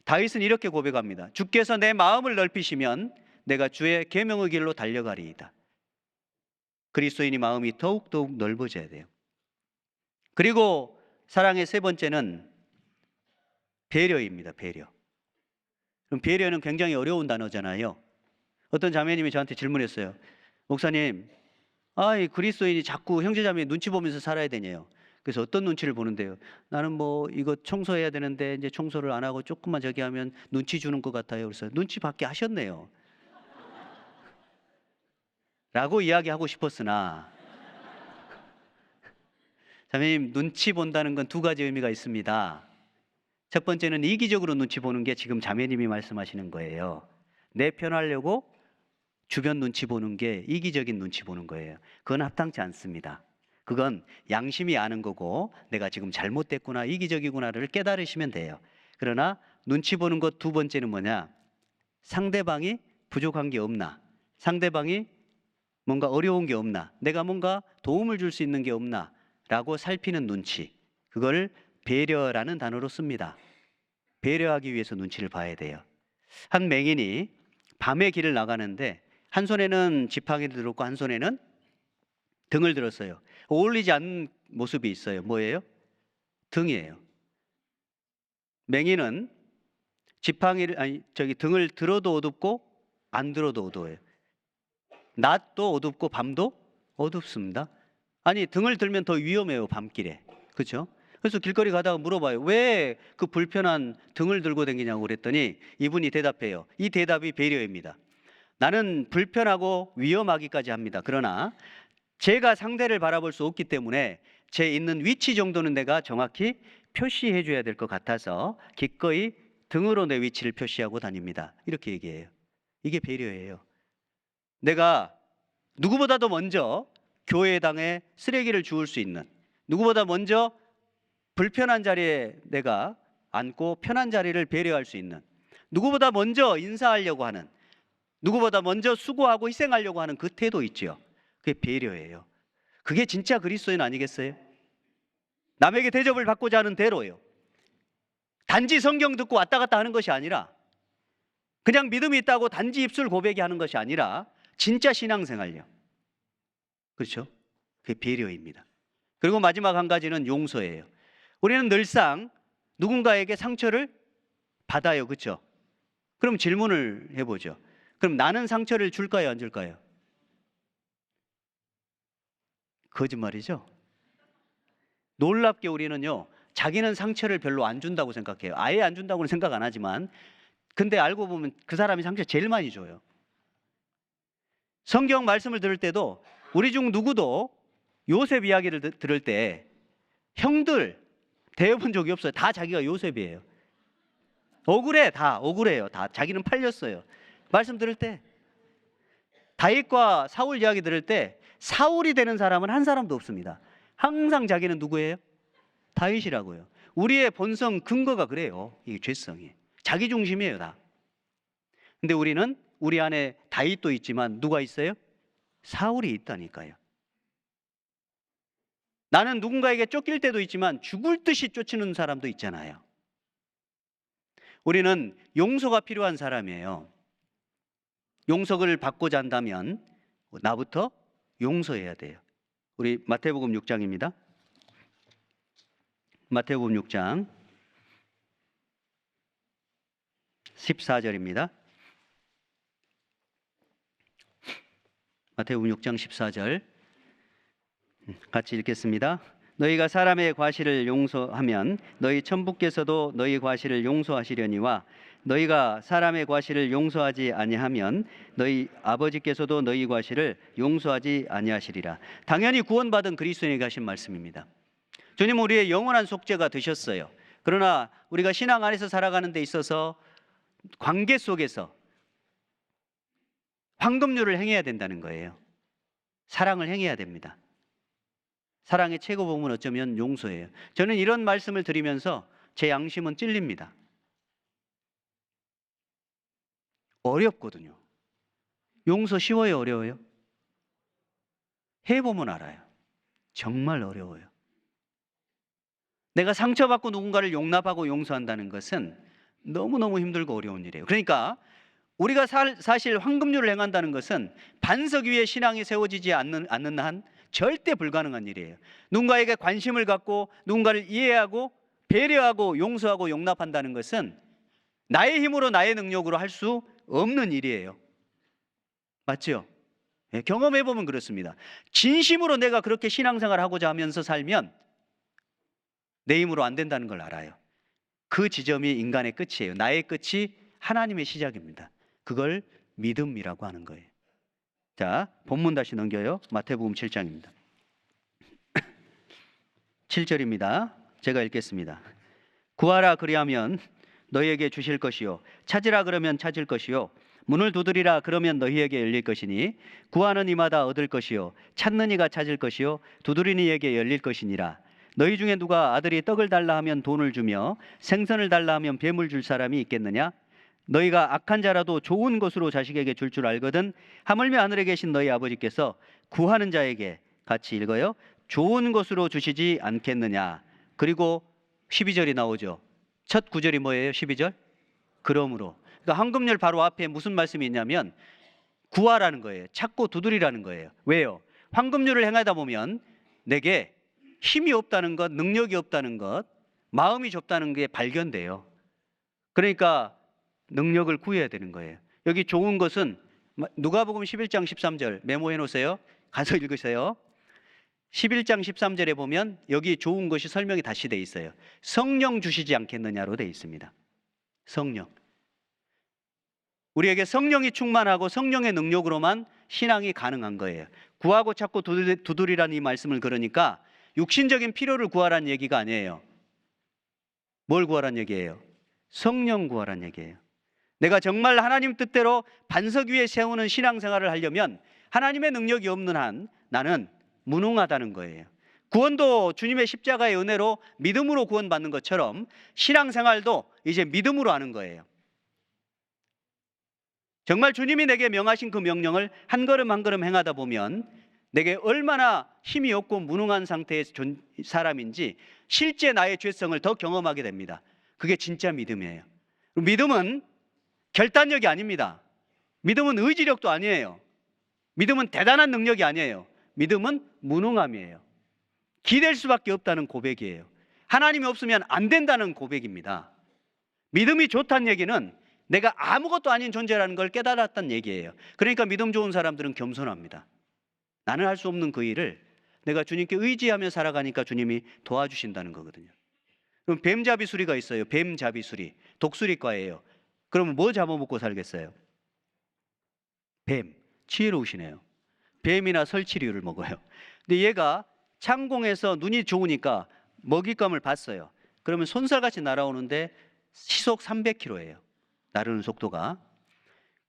다윗은 이렇게 고백합니다. 주께서 내 마음을 넓히시면 내가 주의 계명의 길로 달려가리이다. 그리스도인이 마음이 더욱더욱 넓어져야 돼요. 그리고 사랑의 세 번째는 배려입니다. 배려. 그럼 배려는 굉장히 어려운 단어잖아요. 어떤 자매님이 저한테 질문했어요. 목사님, 그리스도인이 자꾸 형제자매 눈치 보면서 살아야 되냐요. 그래서 어떤 눈치를 보는데요. 나는 뭐 이거 청소해야 되는데 이제 청소를 안 하고 조금만 저기 하면 눈치 주는 것 같아요. 그래서 눈치 받게 하셨네요. 라고 이야기하고 싶었으나 자매님, 눈치 본다는 건 두 가지 의미가 있습니다. 첫 번째는 이기적으로 눈치 보는 게 지금 자매님이 말씀하시는 거예요. 내 편하려고 주변 눈치 보는 게 이기적인 눈치 보는 거예요. 그건 합당치 않습니다. 그건 양심이 아는 거고 내가 지금 잘못됐구나, 이기적이구나를 깨달으시면 돼요. 그러나 눈치 보는 것 두 번째는 뭐냐? 상대방이 부족한 게 없나? 상대방이 뭔가 어려운 게 없나? 내가 뭔가 도움을 줄 수 있는 게 없나? 라고 살피는 눈치. 그걸 배려라는 단어로 씁니다. 배려하기 위해서 눈치를 봐야 돼요. 한 맹인이 밤에 길을 나가는데 한 손에는 지팡이를 들었고 한 손에는 등을 들었어요. 어울리지 않는 모습이 있어요. 뭐예요? 등이에요. 맹인은 등을 들어도 어둡고 안 들어도 어두워요. 낮도 어둡고 밤도 어둡습니다. 아니, 등을 들면 더 위험해요, 밤길에. 그렇죠? 그래서 길거리 가다가 물어봐요. 왜 그 불편한 등을 들고 다니냐고 그랬더니 이분이 대답해요. 이 대답이 배려입니다. 나는 불편하고 위험하기까지 합니다. 그러나 제가 상대를 바라볼 수 없기 때문에 제 있는 위치 정도는 내가 정확히 표시해 줘야 될 것 같아서 기꺼이 등으로 내 위치를 표시하고 다닙니다. 이렇게 얘기해요. 이게 배려예요. 내가 누구보다도 먼저 교회당에 쓰레기를 주울 수 있는, 누구보다 먼저 불편한 자리에 내가 앉고 편한 자리를 배려할 수 있는, 누구보다 먼저 인사하려고 하는, 누구보다 먼저 수고하고 희생하려고 하는 그 태도 있죠. 그게 배려예요. 그게 진짜 그리스도인 아니겠어요? 남에게 대접을 받고자 하는 대로요. 단지 성경 듣고 왔다 갔다 하는 것이 아니라, 그냥 믿음이 있다고 단지 입술 고백이 하는 것이 아니라 진짜 신앙생활요. 그렇죠? 그게 배려입니다. 그리고 마지막 한 가지는 용서예요. 우리는 늘상 누군가에게 상처를 받아요. 그렇죠? 그럼 질문을 해보죠. 그럼 나는 상처를 줄까요? 안 줄까요? 거짓말이죠? 놀랍게 우리는요, 자기는 상처를 별로 안 준다고 생각해요. 아예 안 준다고는 생각 안 하지만, 근데 알고 보면 그 사람이 상처 제일 많이 줘요. 성경 말씀을 들을 때도 우리 중 누구도 요셉 이야기를 들을 때 형들 대해본 적이 없어요. 다 자기가 요셉이에요. 억울해, 다 억울해요. 다 자기는 팔렸어요. 말씀 들을 때 다윗과 사울 이야기 들을 때 사울이 되는 사람은 한 사람도 없습니다. 항상 자기는 누구예요? 다윗이라고요. 우리의 본성 근거가 그래요. 이게 죄성이 자기 중심이에요, 다. 근데 우리는 우리 안에 다윗도 있지만 누가 있어요? 사울이 있다니까요. 나는 누군가에게 쫓길 때도 있지만 죽을 듯이 쫓는 사람도 있잖아요. 우리는 용서가 필요한 사람이에요. 용서를 받고자 한다면 나부터 용서해야 돼요. 우리 마태복음 6장입니다. 마태복음 6장 14절입니다. 마태복음 6장 14절 같이 읽겠습니다. 너희가 사람의 과실을 용서하면 너희 천부께서도 너희 과실을 용서하시려니와 너희가 사람의 과실을 용서하지 아니하면 너희 아버지께서도 너희 과실을 용서하지 아니하시리라. 당연히 구원받은 그리스도인에게 하신 말씀입니다. 주님은 우리의 영원한 속죄가 되셨어요. 그러나 우리가 신앙 안에서 살아가는 데 있어서 관계 속에서 황금률을 행해야 된다는 거예요. 사랑을 행해야 됩니다. 사랑의 최고봉은 어쩌면 용서예요. 저는 이런 말씀을 드리면서 제 양심은 찔립니다. 어렵거든요. 용서 쉬워요, 어려워요? 해보면 알아요. 정말 어려워요. 내가 상처받고 누군가를 용납하고 용서한다는 것은 너무너무 힘들고 어려운 일이에요. 그러니까 우리가 사실 황금률을 행한다는 것은 반석 위에 신앙이 세워지지 않는 한 절대 불가능한 일이에요. 누군가에게 관심을 갖고 누군가를 이해하고 배려하고 용서하고 용납한다는 것은 나의 힘으로 나의 능력으로 할 수 없는 일이에요. 맞죠? 예, 경험해보면 그렇습니다. 진심으로 내가 그렇게 신앙생활을 하고자 하면서 살면 내 힘으로 안 된다는 걸 알아요. 그 지점이 인간의 끝이에요. 나의 끝이 하나님의 시작입니다. 그걸 믿음이라고 하는 거예요. 자, 본문 다시 넘겨요. 마태복음 7장입니다. 7절입니다. 제가 읽겠습니다. 구하라 그리하면 너희에게 주실 것이요 찾으라 그러면 찾을 것이요 문을 두드리라 그러면 너희에게 열릴 것이니 구하는 이마다 얻을 것이요 찾는 이가 찾을 것이요 두드리는 이에게 열릴 것이니라. 너희 중에 누가 아들이 떡을 달라 하면 돈을 주며 생선을 달라 하면 뱀을 줄 사람이 있겠느냐? 너희가 악한 자라도 좋은 것으로 자식에게 줄 줄 알거든 하물며 하늘에 계신 너희 아버지께서 구하는 자에게, 같이 읽어요, 좋은 것으로 주시지 않겠느냐. 그리고 12절이 나오죠. 첫 구절이 뭐예요? 12절? 그러므로. 그러니까 황금률 바로 앞에 무슨 말씀이 있냐면 구하라는 거예요. 찾고 두드리라는 거예요. 왜요? 황금률을 행하다 보면 내게 힘이 없다는 것, 능력이 없다는 것, 마음이 좁다는 게 발견돼요. 그러니까 능력을 구해야 되는 거예요. 여기 좋은 것은 누가복음 11장 13절 메모해 놓으세요. 가서 읽으세요. 11장 13절에 보면 여기 좋은 것이 설명이 다시 돼 있어요. 성령 주시지 않겠느냐로 돼 있습니다. 성령. 우리에게 성령이 충만하고 성령의 능력으로만 신앙이 가능한 거예요. 구하고 찾고 두드리라는 이 말씀을 그러니까 육신적인 필요를 구하라는 얘기가 아니에요. 뭘 구하라는 얘기예요? 성령 구하라는 얘기예요. 내가 정말 하나님 뜻대로 반석 위에 세우는 신앙생활을 하려면 하나님의 능력이 없는 한 나는 무능하다는 거예요. 구원도 주님의 십자가의 은혜로 믿음으로 구원받는 것처럼 신앙생활도 이제 믿음으로 하는 거예요. 정말 주님이 내게 명하신 그 명령을 한 걸음 한 걸음 행하다 보면 내게 얼마나 힘이 없고 무능한 상태의 사람인지 실제 나의 죄성을 더 경험하게 됩니다. 그게 진짜 믿음이에요. 믿음은 결단력이 아닙니다. 믿음은 의지력도 아니에요. 믿음은 대단한 능력이 아니에요. 믿음은 무능함이에요. 기댈 수밖에 없다는 고백이에요. 하나님이 없으면 안 된다는 고백입니다. 믿음이 좋다는 얘기는 내가 아무것도 아닌 존재라는 걸 깨달았다는 얘기예요. 그러니까 믿음 좋은 사람들은 겸손합니다. 나는 할 수 없는 그 일을 내가 주님께 의지하며 살아가니까 주님이 도와주신다는 거거든요. 그럼 뱀잡이수리가 있어요. 뱀잡이수리. 독수리과예요. 그러면 뭐 잡아먹고 살겠어요? 뱀. 지혜로우시네요. 뱀이나 설치류를 먹어요. 근데 얘가 창공에서 눈이 좋으니까 먹잇감을 봤어요. 그러면 손살같이 날아오는데 시속 300km예요. 나르는 속도가.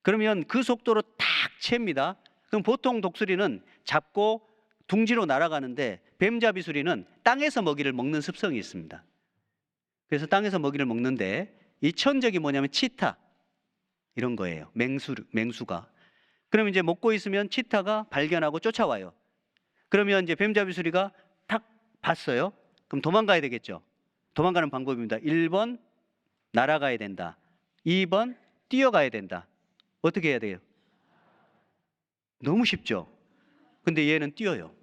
그러면 그 속도로 탁 챕니다. 그럼 보통 독수리는 잡고 둥지로 날아가는데 뱀잡이수리는 땅에서 먹이를 먹는 습성이 있습니다. 그래서 땅에서 먹이를 먹는데 이 천적이 뭐냐면 치타 이런 거예요. 맹수가. 그러면 이제 먹고 있으면 치타가 발견하고 쫓아와요. 그러면 이제 뱀잡이수리가 탁 봤어요. 그럼 도망가야 되겠죠. 도망가는 방법입니다. 1번 날아가야 된다. 2번 뛰어가야 된다. 어떻게 해야 돼요? 너무 쉽죠. 근데 얘는 뛰어요.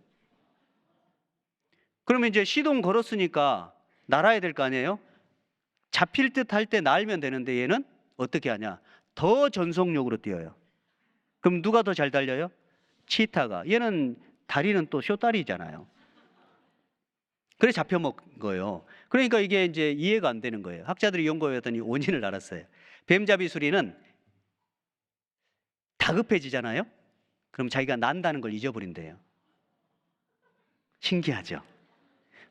그러면 이제 시동 걸었으니까 날아야 될 거 아니에요? 잡힐 듯 할 때 날면 되는데 얘는 어떻게 하냐? 더 전속력으로 뛰어요. 그럼 누가 더 잘 달려요? 치타가. 얘는 다리는 또 쇼다리잖아요. 그래 잡혀먹은 거예요. 그러니까 이게 이제 이해가 안 되는 거예요. 학자들이 연구해봤더니 원인을 알았어요. 뱀잡이수리는 다급해지잖아요. 그럼 자기가 난다는 걸 잊어버린대요. 신기하죠?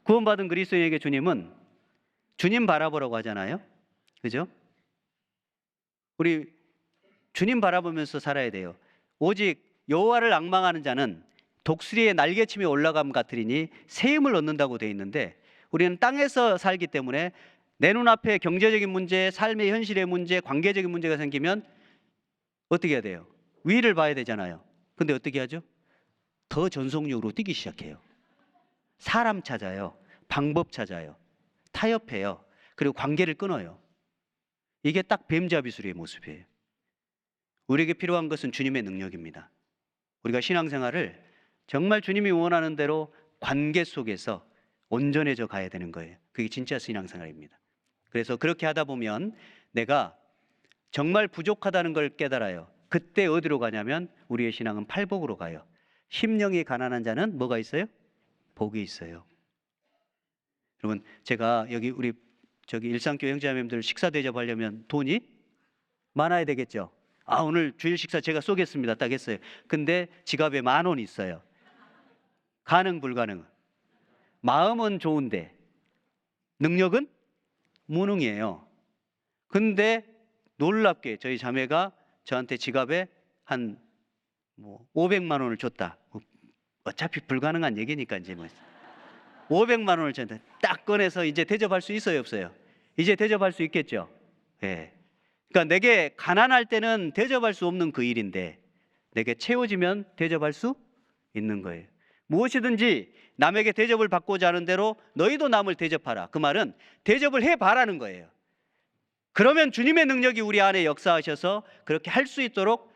구원받은 그리스도인에게 주님은 주님 바라보라고 하잖아요. 그죠? 우리 주님 바라보면서 살아야 돼요. 오직 여호와를 앙망하는 자는 독수리의 날개침에 올라감 같으리니 새 힘을 얻는다고 되어 있는데, 우리는 땅에서 살기 때문에 내 눈앞에 경제적인 문제, 삶의 현실의 문제, 관계적인 문제가 생기면 어떻게 해야 돼요? 위를 봐야 되잖아요. 근데 어떻게 하죠? 더 전속력으로 뛰기 시작해요. 사람 찾아요. 방법 찾아요. 타협해요. 그리고 관계를 끊어요. 이게 딱 뱀잡이술의 모습이에요. 우리에게 필요한 것은 주님의 능력입니다. 우리가 신앙생활을 정말 주님이 원하는 대로 관계 속에서 온전해져 가야 되는 거예요. 그게 진짜 신앙생활입니다. 그래서 그렇게 하다 보면 내가 정말 부족하다는 걸 깨달아요. 그때 어디로 가냐면 우리의 신앙은 팔복으로 가요. 심령이 가난한 자는 뭐가 있어요? 복이 있어요. 여러분, 제가 여기 우리 일상교회 형제자매님들 식사 대접하려면 돈이 많아야 되겠죠. 오늘 주일 식사 제가 쏘겠습니다. 딱 했어요. 근데 지갑에 10,000원 있어요. 가능 불가능? 마음은 좋은데 능력은 무능이에요. 근데 놀랍게 저희 자매가 저한테 지갑에 한 500만 원을 줬다. 어차피 불가능한 얘기니까 이제 500만 원을 저한테 딱 꺼내서 이제 대접할 수 있어요, 없어요? 이제 대접할 수 있겠죠. 예. 그러니까 내게 가난할 때는 대접할 수 없는 그 일인데 내게 채워지면 대접할 수 있는 거예요. 무엇이든지 남에게 대접을 받고자 하는 대로 너희도 남을 대접하라. 그 말은 대접을 해봐라는 거예요. 그러면 주님의 능력이 우리 안에 역사하셔서 그렇게 할 수 있도록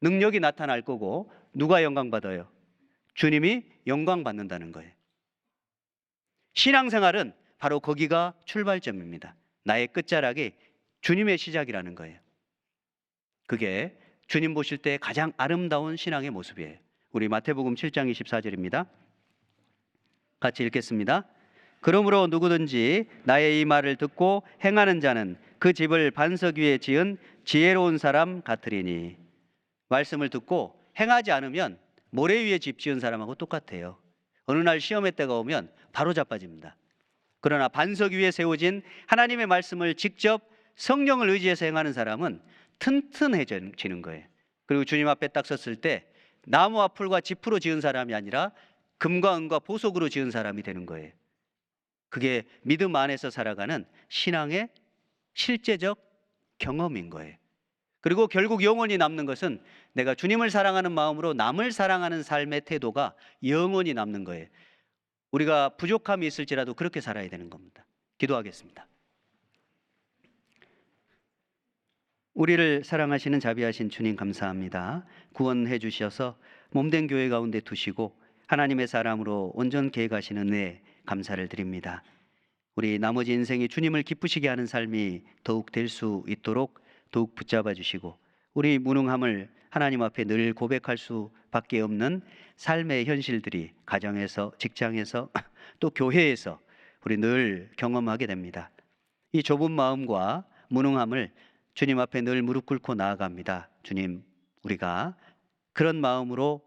능력이 나타날 거고, 누가 영광 받아요? 주님이 영광 받는다는 거예요. 신앙생활은 바로 거기가 출발점입니다. 나의 끝자락이 주님의 시작이라는 거예요. 그게 주님 보실 때 가장 아름다운 신앙의 모습이에요. 우리 마태복음 7장 24절입니다. 같이 읽겠습니다. 그러므로 누구든지 나의 이 말을 듣고 행하는 자는 그 집을 반석 위에 지은 지혜로운 사람 같으리니. 말씀을 듣고 행하지 않으면 모래 위에 집 지은 사람하고 똑같아요. 어느 날 시험의 때가 오면 바로 자빠집니다. 그러나 반석 위에 세워진 하나님의 말씀을 직접 성령을 의지해서 행하는 사람은 튼튼해지는 거예요. 그리고 주님 앞에 딱 섰을 때 나무와 풀과 짚으로 지은 사람이 아니라 금과 은과 보석으로 지은 사람이 되는 거예요. 그게 믿음 안에서 살아가는 신앙의 실제적 경험인 거예요. 그리고 결국 영원히 남는 것은 내가 주님을 사랑하는 마음으로 남을 사랑하는 삶의 태도가 영원히 남는 거예요. 우리가 부족함이 있을지라도 그렇게 살아야 되는 겁니다. 기도하겠습니다. 우리를 사랑하시는 자비하신 주님, 감사합니다. 구원해 주셔서 몸된 교회 가운데 두시고 하나님의 사람으로 온전케 해가시는 은혜 감사를 드립니다. 우리 나머지 인생이 주님을 기쁘시게 하는 삶이 더욱 될 수 있도록 더욱 붙잡아 주시고, 우리 무능함을 하나님 앞에 늘 고백할 수밖에 없는 삶의 현실들이 가정에서, 직장에서, 또 교회에서 우리 늘 경험하게 됩니다. 이 좁은 마음과 무능함을 주님 앞에 늘 무릎 꿇고 나아갑니다. 주님, 우리가 그런 마음으로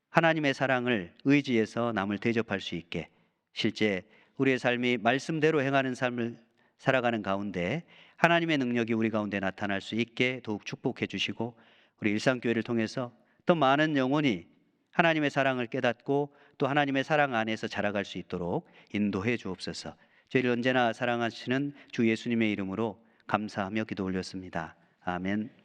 하나님의 사랑을 의지해서 남을 대접할 수 있게, 실제 우리의 삶이 말씀대로 행하는 삶을 살아가는 가운데 하나님의 능력이 우리 가운데 나타날 수 있게 더욱 축복해 주시고, 우리 일상교회를 통해서 더 많은 영혼이 하나님의 사랑을 깨닫고 또 하나님의 사랑 안에서 자라갈 수 있도록 인도해 주옵소서. 저희를 언제나 사랑하시는 주 예수님의 이름으로 감사하며 기도 올렸습니다. 아멘.